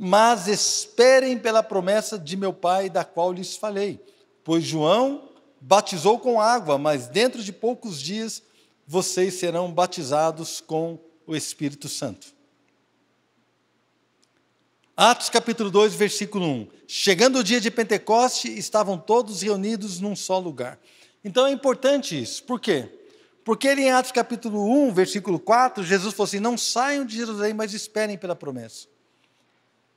mas esperem pela promessa de meu Pai, da qual lhes falei. Pois João batizou com água, mas dentro de poucos dias vocês serão batizados com o Espírito Santo. Atos capítulo 2, versículo 1. Chegando o dia de Pentecoste, estavam todos reunidos num só lugar. Então é importante isso. Por quê? Porque ele em Atos capítulo 1, versículo 4, Jesus falou assim, não saiam de Jerusalém, mas esperem pela promessa.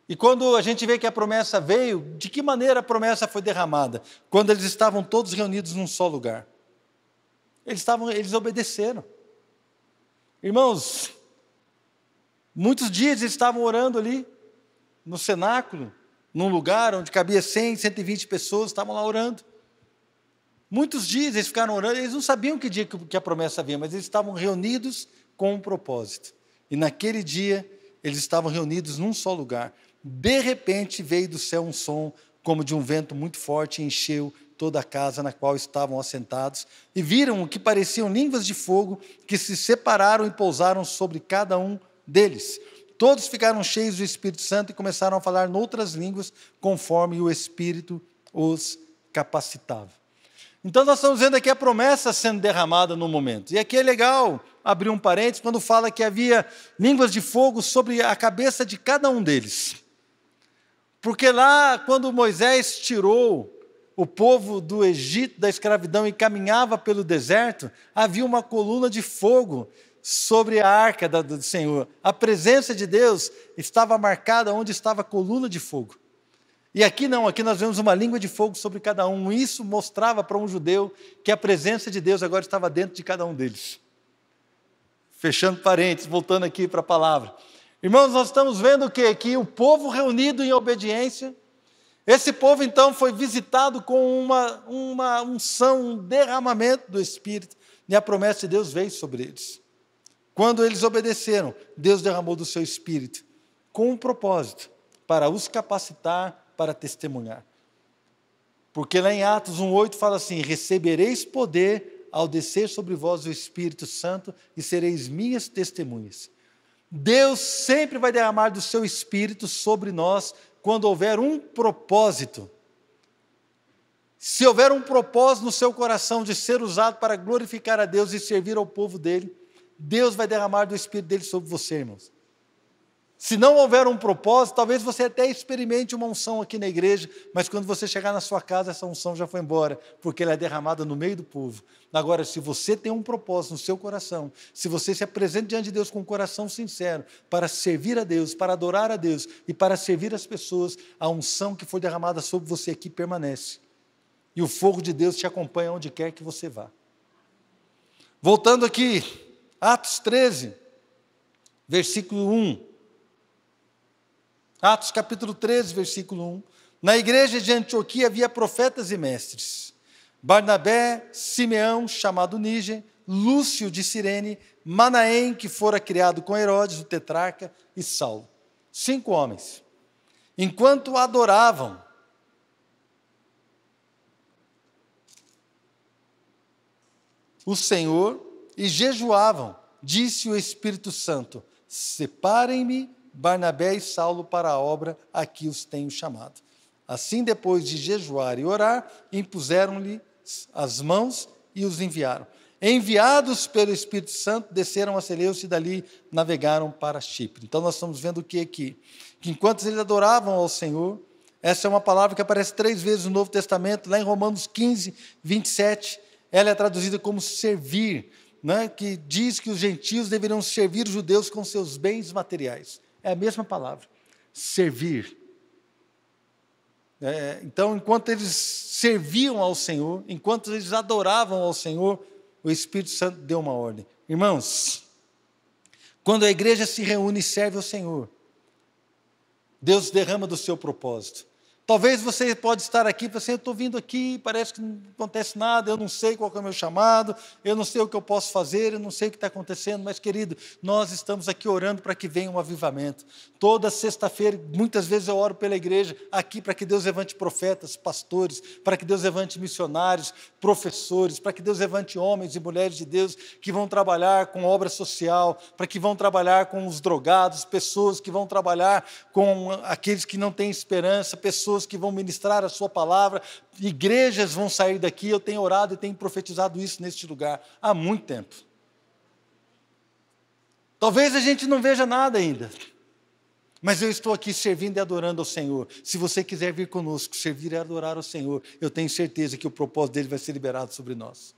E quando a gente vê que a promessa veio, de que maneira a promessa foi derramada? Quando eles estavam todos reunidos num só lugar. Eles obedeceram. Irmãos, muitos dias eles estavam orando ali, no cenáculo, num lugar onde cabia 100, 120 pessoas, estavam lá orando. Muitos dias eles ficaram orando, eles não sabiam que dia que a promessa vinha, mas eles estavam reunidos com um propósito. E naquele dia, eles estavam reunidos num só lugar. De repente, veio do céu um som, como de um vento muito forte, e encheu toda a casa na qual estavam assentados. E viram o que pareciam línguas de fogo, que se separaram e pousaram sobre cada um deles. Todos ficaram cheios do Espírito Santo e começaram a falar noutras línguas, conforme o Espírito os capacitava. Então nós estamos vendo aqui a promessa sendo derramada no momento. E aqui é legal abrir um parênteses, quando fala que havia línguas de fogo sobre a cabeça de cada um deles. Porque lá, quando Moisés tirou o povo do Egito, da escravidão, e caminhava pelo deserto, havia uma coluna de fogo sobre a arca do Senhor. A presença de Deus estava marcada onde estava a coluna de fogo. E aqui não, aqui nós vemos uma língua de fogo sobre cada um. Isso mostrava para um judeu que a presença de Deus agora estava dentro de cada um deles. Fechando parênteses, voltando aqui para a palavra. Irmãos, nós estamos vendo o quê? Que o povo reunido em obediência, esse povo então foi visitado com uma unção, um derramamento do Espírito, e a promessa de Deus veio sobre eles. Quando eles obedeceram, Deus derramou do seu Espírito, com um propósito, para os capacitar para testemunhar. Porque lá em Atos 1,8 fala assim, recebereis poder ao descer sobre vós o Espírito Santo e sereis minhas testemunhas. Deus sempre vai derramar do seu Espírito sobre nós quando houver um propósito. Se houver um propósito no seu coração de ser usado para glorificar a Deus e servir ao povo dele, Deus vai derramar do Espírito dele sobre você, irmãos. Se não houver um propósito, talvez você até experimente uma unção aqui na igreja, mas quando você chegar na sua casa, essa unção já foi embora, porque ela é derramada no meio do povo. Agora, se você tem um propósito no seu coração, se você se apresenta diante de Deus com um coração sincero, para servir a Deus, para adorar a Deus e para servir as pessoas, a unção que foi derramada sobre você aqui permanece. E o fogo de Deus te acompanha onde quer que você vá. Voltando aqui, Atos 13, versículo 1. Atos capítulo 13, versículo 1. Na igreja de Antioquia havia profetas e mestres. Barnabé, Simeão, chamado Níger, Lúcio de Cirene, Manaém, que fora criado com Herodes, o tetrarca, e Saulo. 5 homens. Enquanto adoravam, o Senhor e jejuavam, disse o Espírito Santo, separem-me Barnabé e Saulo para a obra a que os tenho chamado. Assim, depois de jejuar e orar, impuseram-lhe as mãos e os enviaram. Enviados pelo Espírito Santo, desceram a Seleucia e dali navegaram para Chipre. Então nós estamos vendo o que aqui? Que enquanto eles adoravam ao Senhor, essa é uma palavra que aparece 3 vezes no Novo Testamento, lá em Romanos 15, 27, ela é traduzida como servir, né? Que diz que os gentios deveriam servir os judeus com seus bens materiais. É a mesma palavra, servir. Então, enquanto eles serviam ao Senhor, enquanto eles adoravam ao Senhor, o Espírito Santo deu uma ordem. Irmãos, quando a igreja se reúne e serve ao Senhor, Deus derrama do seu propósito. Talvez você pode estar aqui e falar assim, eu estou vindo aqui, parece que não acontece nada, eu não sei qual é o meu chamado, eu não sei o que eu posso fazer, eu não sei o que está acontecendo, mas, querido, nós estamos aqui orando para que venha um avivamento. Toda sexta-feira, muitas vezes eu oro pela igreja aqui para que Deus levante profetas, pastores, para que Deus levante missionários, professores, para que Deus levante homens e mulheres de Deus que vão trabalhar com obra social, para que vão trabalhar com os drogados, pessoas que vão trabalhar com aqueles que não têm esperança, pessoas que vão ministrar a sua palavra, igrejas vão sair daqui. Eu tenho orado e tenho profetizado isso neste lugar há muito tempo. Talvez a gente não veja nada ainda, mas eu estou aqui servindo e adorando ao Senhor. Se você quiser vir conosco, servir e adorar ao Senhor, eu tenho certeza que o propósito dele vai ser liberado sobre nós.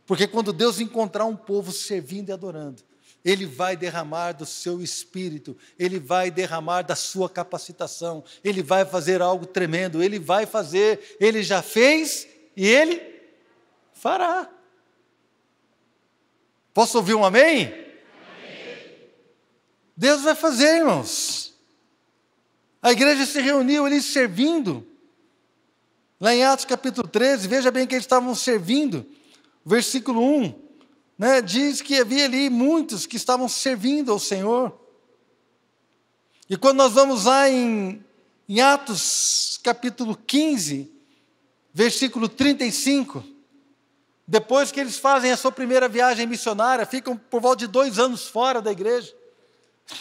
Porque quando Deus encontrar um povo servindo e adorando, Ele vai derramar do seu espírito, Ele vai derramar da sua capacitação, Ele vai fazer algo tremendo, Ele vai fazer, Ele já fez e Ele fará. Posso ouvir um amém? Amém. Deus vai fazer, irmãos. A igreja se reuniu ali servindo. Lá em Atos capítulo 13, veja bem que eles estavam servindo. Versículo 1. Diz que havia ali muitos que estavam servindo ao Senhor. E quando nós vamos lá em Atos capítulo 15, versículo 35, depois que eles fazem a sua primeira viagem missionária, ficam por volta de 2 anos fora da igreja.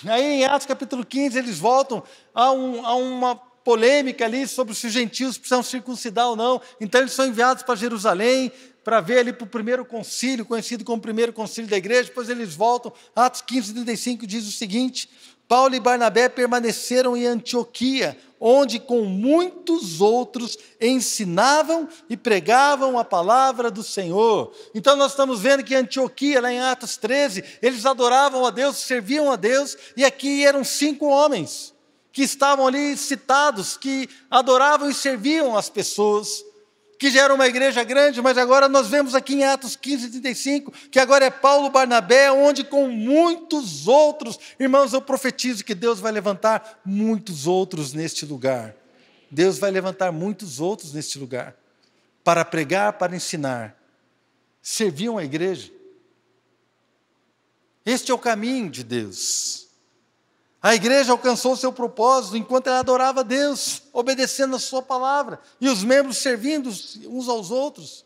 Aí em Atos capítulo 15 eles voltam a uma polêmica ali sobre se os gentios precisam circuncidar ou não. Então eles são enviados para Jerusalém, para ver ali para o primeiro concílio, conhecido como primeiro concílio da igreja. Depois eles voltam. Atos 15, 35 diz o seguinte: Paulo e Barnabé permaneceram em Antioquia, onde com muitos outros ensinavam e pregavam a palavra do Senhor. Então nós estamos vendo que em Antioquia, lá em Atos 13, eles adoravam a Deus, serviam a Deus, e aqui eram 5 homens que estavam ali citados, que adoravam e serviam as pessoas, que já era uma igreja grande, mas agora nós vemos aqui em Atos 15, 35, que agora é Paulo, Barnabé, onde com muitos outros, irmãos, eu profetizo que Deus vai levantar muitos outros neste lugar. Deus vai levantar muitos outros neste lugar, para pregar, para ensinar. Serviam a igreja. Este é o caminho de Deus. A igreja alcançou o seu propósito enquanto ela adorava a Deus, obedecendo a sua palavra, e os membros servindo uns aos outros.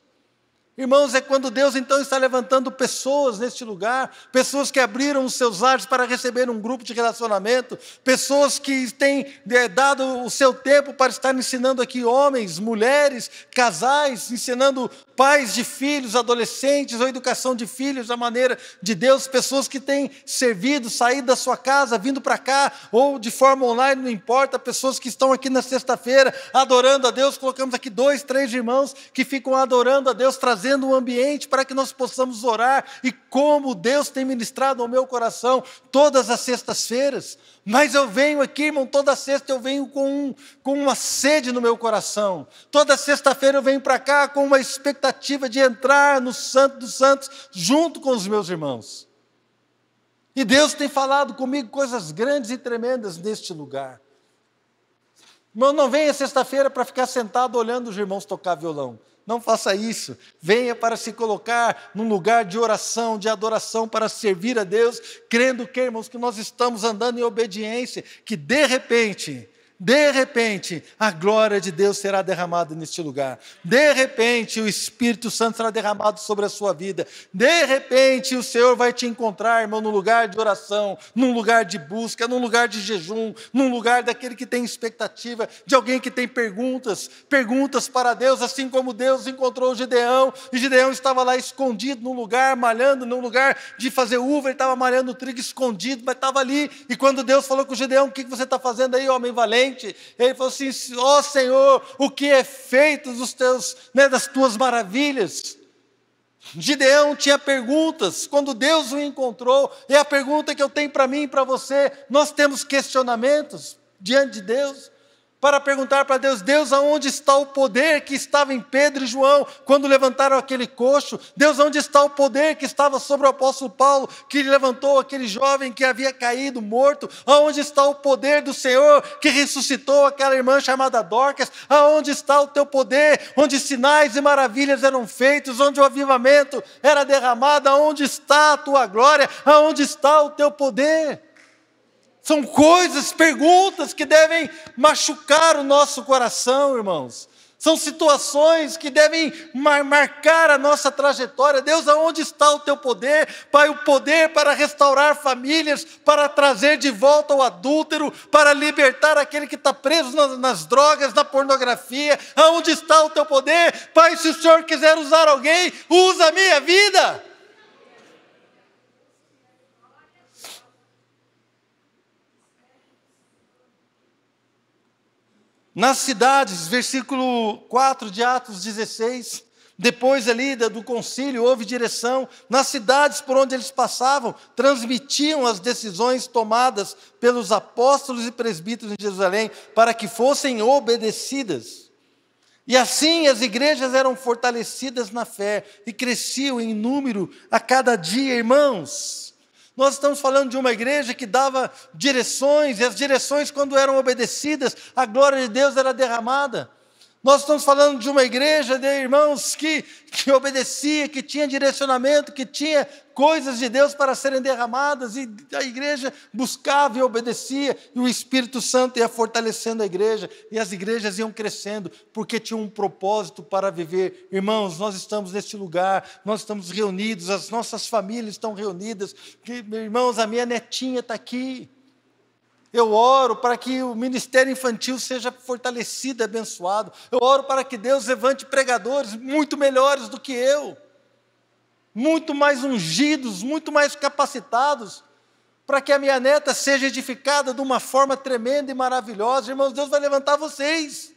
Irmãos, é quando Deus então está levantando pessoas neste lugar, pessoas que abriram os seus lares para receber um grupo de relacionamento, pessoas que têm dado o seu tempo para estar ensinando aqui homens, mulheres, casais, ensinando pais de filhos, adolescentes, ou educação de filhos, da maneira de Deus, pessoas que têm servido, saído da sua casa, vindo para cá, ou de forma online, não importa, pessoas que estão aqui na sexta-feira, adorando a Deus. Colocamos aqui 2, 3 irmãos que ficam adorando a Deus, trazendo um ambiente para que nós possamos orar, e como Deus tem ministrado ao meu coração todas as sextas-feiras. Mas eu venho aqui, irmão, toda sexta eu venho com uma sede no meu coração. Toda sexta-feira eu venho para cá com uma expectativa de entrar no Santo dos Santos junto com os meus irmãos. E Deus tem falado comigo coisas grandes e tremendas neste lugar. Irmão, não venha sexta-feira para ficar sentado olhando os irmãos tocar violão. Não faça isso. Venha para se colocar num lugar de oração, de adoração, para servir a Deus, crendo que, irmãos, que nós estamos andando em obediência, que de repente, a glória de Deus será derramada neste lugar. De repente, o Espírito Santo será derramado sobre a sua vida. De repente, o Senhor vai te encontrar, irmão, num lugar de oração, num lugar de busca, num lugar de jejum, num lugar daquele que tem expectativa, de alguém que tem perguntas para Deus, assim como Deus encontrou Gideão, e Gideão estava lá escondido num lugar, malhando, num lugar de fazer uva, ele estava malhando trigo escondido, mas estava ali, e quando Deus falou com Gideão: o que você está fazendo aí, homem valente? Ele falou assim: ó Senhor, o que é feito das tuas maravilhas? Gideão tinha perguntas, quando Deus o encontrou, e a pergunta que eu tenho para mim e para você: nós temos questionamentos diante de Deus, para perguntar para Deus: Deus, aonde está o poder que estava em Pedro e João, quando levantaram aquele coxo? Deus, onde está o poder que estava sobre o apóstolo Paulo, que levantou aquele jovem que havia caído morto? Aonde está o poder do Senhor, que ressuscitou aquela irmã chamada Dorcas? Aonde está o teu poder, onde sinais e maravilhas eram feitos, onde o avivamento era derramado? Aonde está a tua glória? Aonde está o teu poder? São coisas, perguntas que devem machucar o nosso coração, irmãos. São situações que devem marcar a nossa trajetória. Deus, aonde está o teu poder? Pai, o poder para restaurar famílias, para trazer de volta o adúltero, para libertar aquele que está preso nas drogas, na pornografia. Aonde está o teu poder? Pai, se o Senhor quiser usar alguém, usa a minha vida. Nas cidades, versículo 4 de Atos 16, depois ali do concílio houve direção. Nas cidades por onde eles passavam, transmitiam as decisões tomadas pelos apóstolos e presbíteros em Jerusalém, para que fossem obedecidas. E assim as igrejas eram fortalecidas na fé e cresciam em número a cada dia, irmãos. Nós estamos falando de uma igreja que dava direções, e as direções, quando eram obedecidas, a glória de Deus era derramada. Nós estamos falando de uma igreja, de irmãos, que obedecia, que tinha direcionamento, que tinha coisas de Deus para serem derramadas, e a igreja buscava e obedecia, e o Espírito Santo ia fortalecendo a igreja, e as igrejas iam crescendo, porque tinham um propósito para viver. Irmãos, nós estamos neste lugar, nós estamos reunidos, as nossas famílias estão reunidas. Irmãos, a minha netinha está aqui. Eu oro para que o ministério infantil seja fortalecido e abençoado. Eu oro para que Deus levante pregadores muito melhores do que eu, muito mais ungidos, muito mais capacitados, para que a minha neta seja edificada de uma forma tremenda e maravilhosa. Irmãos, Deus vai levantar vocês,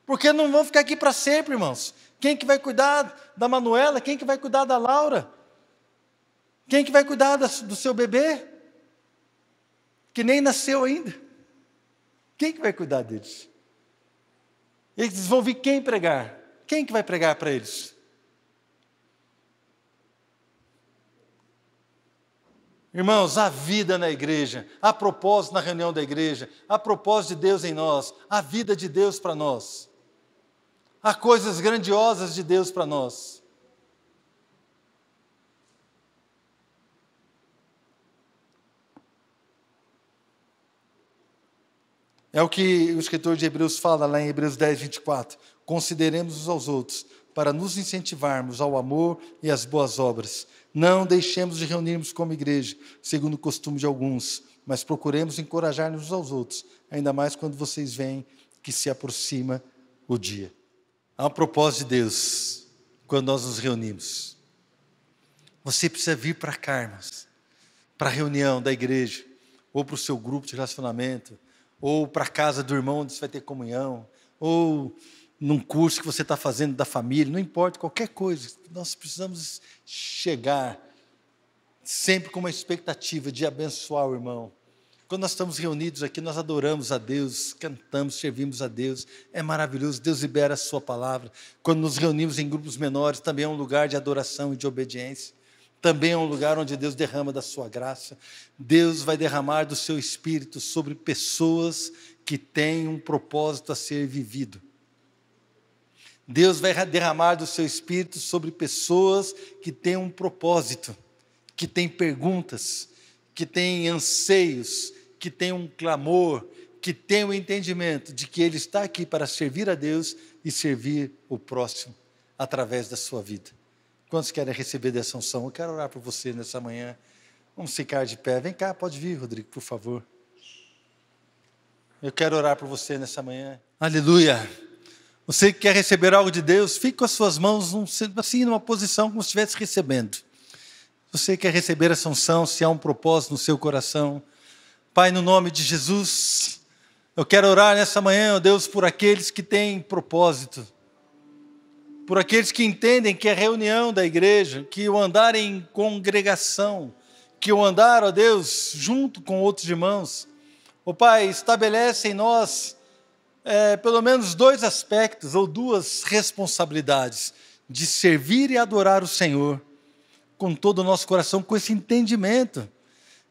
porque não vão ficar aqui para sempre, irmãos. Quem que vai cuidar da Manuela? Quem que vai cuidar da Laura? Quem que vai cuidar do seu bebê? Que nem nasceu ainda. Quem que vai cuidar deles? Eles vão vir quem pregar? Quem que vai pregar para eles? Irmãos, há vida na igreja, há propósito na reunião da igreja, há propósito de Deus em nós, há vida de Deus para nós, há coisas grandiosas de Deus para nós. É o que o escritor de Hebreus fala lá em Hebreus 10, 24. Consideremos uns aos outros, para nos incentivarmos ao amor e às boas obras. Não deixemos de reunirmos como igreja, segundo o costume de alguns, mas procuremos encorajar-nos uns aos outros, ainda mais quando vocês veem que se aproxima o dia. Há um propósito de Deus quando nós nos reunimos. Você precisa vir para cá, irmãos, para a reunião da igreja, ou para o seu grupo de relacionamento, ou para a casa do irmão onde você vai ter comunhão, ou num curso que você está fazendo da família, não importa, qualquer coisa, nós precisamos chegar sempre com uma expectativa de abençoar o irmão. Quando nós estamos reunidos aqui, nós adoramos a Deus, cantamos, servimos a Deus, é maravilhoso, Deus libera a sua palavra. Quando nos reunimos em grupos menores, também é um lugar de adoração e de obediência. Também é um lugar onde Deus derrama da sua graça. Deus vai derramar do seu Espírito sobre pessoas que têm um propósito a ser vivido. Deus vai derramar do seu Espírito sobre pessoas que têm um propósito, que têm perguntas, que têm anseios, que têm um clamor, que têm o entendimento de que Ele está aqui para servir a Deus e servir o próximo através da sua vida. Quantos querem receber dessa unção? Eu quero orar por você nessa manhã. Vamos ficar de pé. Vem cá, pode vir, Rodrigo, por favor. Eu quero orar por você nessa manhã. Aleluia. Você que quer receber algo de Deus, fique com as suas mãos assim, numa posição como se estivesse recebendo. Você quer receber essa unção, se há um propósito no seu coração. Pai, no nome de Jesus, eu quero orar nessa manhã, ó Deus, por aqueles que têm propósito. Por aqueles que entendem que a reunião da igreja, que o andar em congregação, que o andar, ó Deus, junto com outros irmãos, ó Pai, estabelece em nós pelo menos 2 aspectos ou 2 responsabilidades de servir e adorar o Senhor com todo o nosso coração, com esse entendimento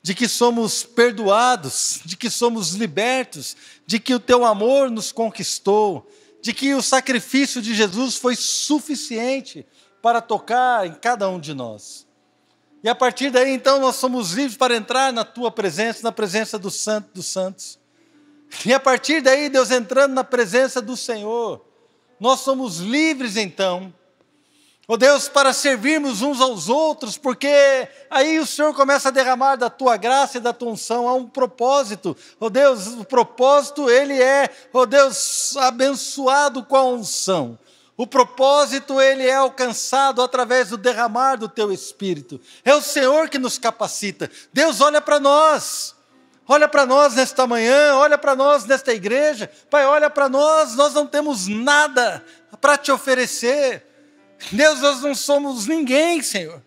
de que somos perdoados, de que somos libertos, de que o teu amor nos conquistou, de que o sacrifício de Jesus foi suficiente para tocar em cada um de nós. E a partir daí, então, nós somos livres para entrar na tua presença, na presença do Santo dos Santos. E a partir daí, Deus entrando na presença do Senhor, nós somos livres então, ó Deus, para servirmos uns aos outros, porque aí o Senhor começa a derramar da tua graça e da tua unção, há um propósito, ó Deus, o propósito ele é, ó Deus, abençoado com a unção. O propósito ele é alcançado através do derramar do teu Espírito. É o Senhor que nos capacita. Deus olha para nós. Olha para nós nesta manhã, olha para nós nesta igreja. Pai, olha para nós, nós não temos nada para te oferecer. Deus, nós não somos ninguém, Senhor.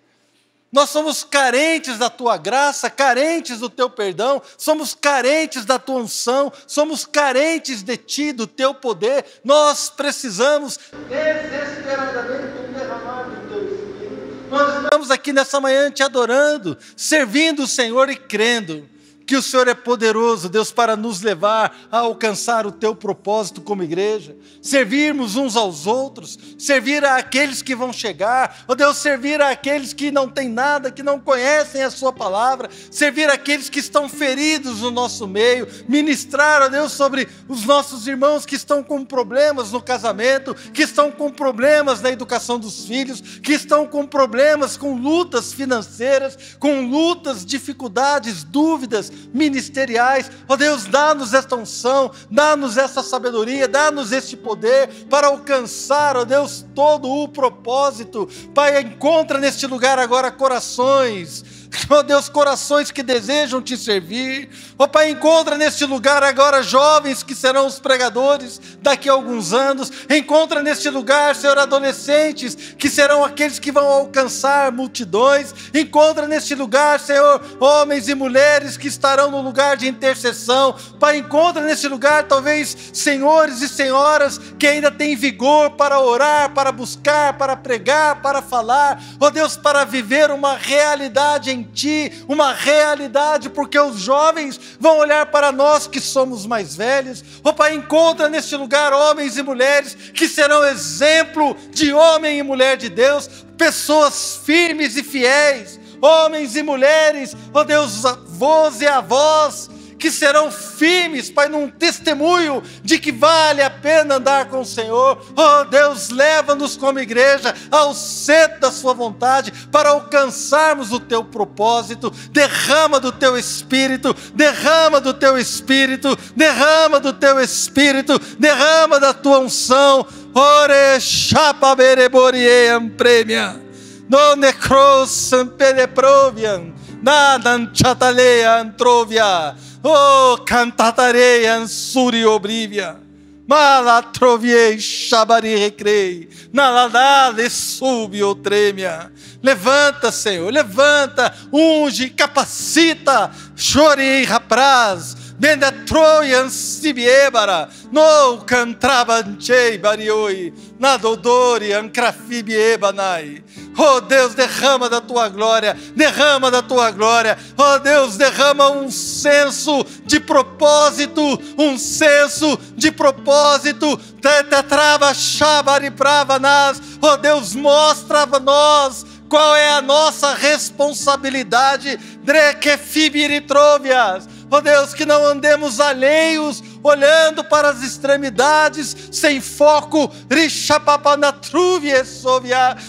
Nós somos carentes da tua graça, carentes do teu perdão, somos carentes da tua unção, somos carentes de ti, do teu poder. Nós precisamos desesperadamente do derramar do teu Espírito. Nós estamos aqui nessa manhã te adorando, servindo o Senhor e crendo que o Senhor é poderoso, Deus, para nos levar a alcançar o teu propósito como igreja, servirmos uns aos outros, servir àqueles que vão chegar, ó Deus, servir àqueles que não têm nada, que não conhecem a sua palavra, servir àqueles que estão feridos no nosso meio, ministrar, ó Deus, sobre os nossos irmãos que estão com problemas no casamento, que estão com problemas na educação dos filhos, que estão com problemas, com lutas financeiras, com lutas, dificuldades, dúvidas ministeriais. Ó Deus, dá-nos esta unção, dá-nos essa sabedoria, dá-nos este poder para alcançar, ó Deus, todo o propósito. Pai, encontra neste lugar agora corações, ó Deus, corações que desejam te servir. Ó Pai, encontra neste lugar agora jovens que serão os pregadores daqui a alguns anos. Encontra neste lugar, Senhor, adolescentes que serão aqueles que vão alcançar multidões. Encontra neste lugar, Senhor, homens e mulheres que estarão no lugar de intercessão. Pai, encontra neste lugar talvez senhores e senhoras que ainda têm vigor para orar, para buscar, para pregar, para falar. Ó Deus, para viver uma realidade em Ti, uma realidade, porque os jovens vão olhar para nós que somos mais velhos. Ó Pai, encontra neste lugar homens e mulheres que serão exemplo de homem e mulher de Deus, pessoas firmes e fiéis, homens e mulheres, ó Deus, avós e avós, que serão firmes, Pai, num testemunho de que vale a pena andar com o Senhor. Oh Deus, leva-nos como igreja ao centro da sua vontade, para alcançarmos o teu propósito. Derrama do teu Espírito, derrama do teu Espírito, derrama do teu Espírito, derrama da tua unção. Ore chapa bereboriam premia, no necros peneproviam, nadan chataleia antrovia. Oh, cantatarei ansuri oblivia, malatroviei chabari recrei, naladale subio tremia. Levanta, Senhor, levanta, unge, capacita, chorei rapraz, Benda Troian Sibiebara, no cantrabanchei barioi, na dodori ancrafibiebanai. Oh Deus, derrama da tua glória, derrama da tua glória. Oh Deus, derrama um senso de propósito, um senso de propósito. Tetrava chabari pravanas. Oh Deus, mostra a nós qual é a nossa responsabilidade. Drequefibiritrovias. Oh Deus, que não andemos alheios, olhando para as extremidades, sem foco,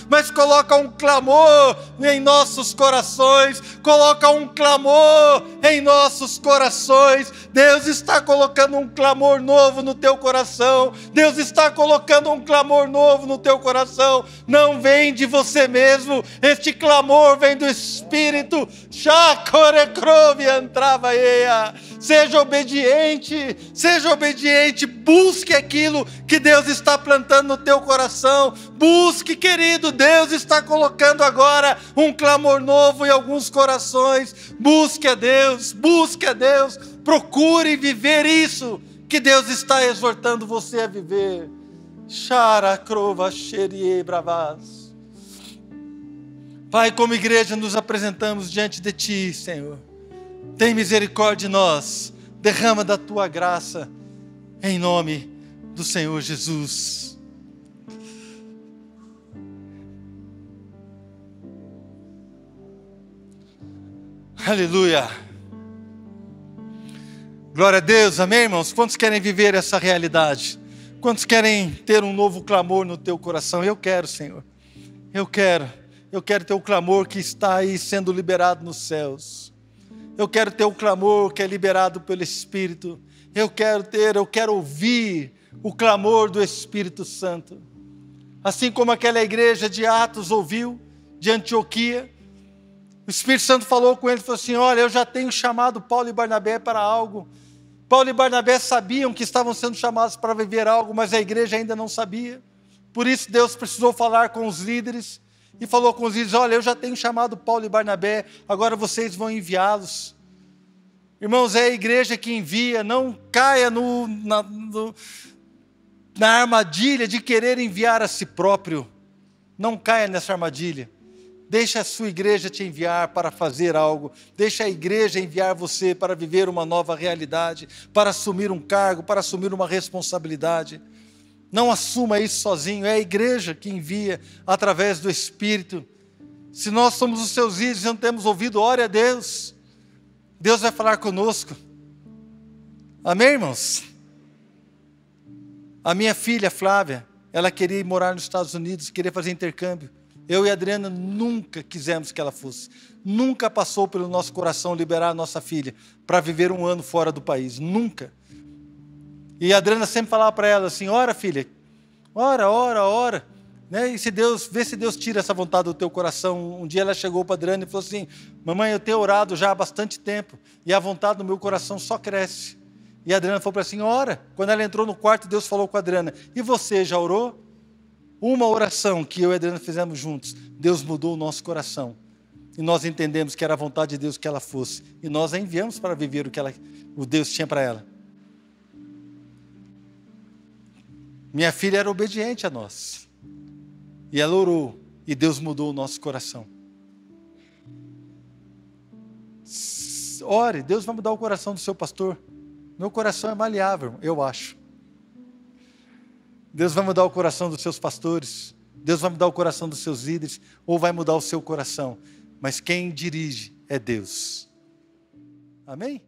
mas coloca um clamor em nossos corações, coloca um clamor em nossos corações. Deus está colocando um clamor novo no teu coração, Deus está colocando um clamor novo no teu coração. Não vem de você mesmo, este clamor vem do Espírito. Seja obediente, busque aquilo que Deus está plantando no teu coração, busque, querido. Deus está colocando agora um clamor novo em alguns corações. Busque a Deus, procure viver isso que Deus está exortando você a viver. Xaracrova xerie bravas. Pai, como igreja nos apresentamos diante de Ti, Senhor. Tem misericórdia de nós, derrama da Tua graça, em nome do Senhor Jesus. Aleluia. Glória a Deus, amém, irmãos? Quantos querem viver essa realidade? Quantos querem ter um novo clamor no teu coração? Eu quero, Senhor. Eu quero ter o clamor que está aí sendo liberado nos céus. Eu quero ter o clamor que é liberado pelo Espírito. Eu quero ouvir o clamor do Espírito Santo. Assim como aquela igreja de Atos ouviu, de Antioquia, o Espírito Santo falou com ele e falou assim: olha, eu já tenho chamado Paulo e Barnabé para algo. Paulo e Barnabé sabiam que estavam sendo chamados para viver algo, mas a igreja ainda não sabia. Por isso Deus precisou falar com os líderes e falou com os líderes: olha, eu já tenho chamado Paulo e Barnabé, agora vocês vão enviá-los. Irmãos, é a igreja que envia, não caia na armadilha de querer enviar a si próprio. Não caia nessa armadilha. Deixa a sua igreja te enviar para fazer algo. Deixa a igreja enviar você para viver uma nova realidade, para assumir um cargo, para assumir uma responsabilidade. Não assuma isso sozinho, é a igreja que envia através do Espírito. Se nós somos os seus líderes e não temos ouvido, ore a Deus. Deus vai falar conosco. Amém, irmãos? A minha filha, Flávia, ela queria ir morar nos Estados Unidos, queria fazer intercâmbio. Eu e a Adriana nunca quisemos que ela fosse. Nunca passou pelo nosso coração liberar a nossa filha para viver um ano fora do país. Nunca. E a Adriana sempre falava para ela assim: ora, filha, ora. Né? E vê se Deus tira essa vontade do teu coração. Um dia ela chegou para a Adriana e falou assim: mamãe, eu tenho orado já há bastante tempo e a vontade do meu coração só cresce. E a Adriana falou para ela assim: ora. Quando ela entrou no quarto, Deus falou com a Adriana: e você já orou? Uma oração que eu e a Adriana fizemos juntos, Deus mudou o nosso coração. E nós entendemos que era a vontade de Deus que ela fosse. E nós a enviamos para viver o Deus tinha para ela. Minha filha era obediente a nós. E ela orou. E Deus mudou o nosso coração. Ore, Deus vai mudar o coração do seu pastor. Meu coração é maleável, eu acho. Deus vai mudar o coração dos seus pastores, Deus vai mudar o coração dos seus líderes, ou vai mudar o seu coração. Mas quem dirige é Deus. Amém?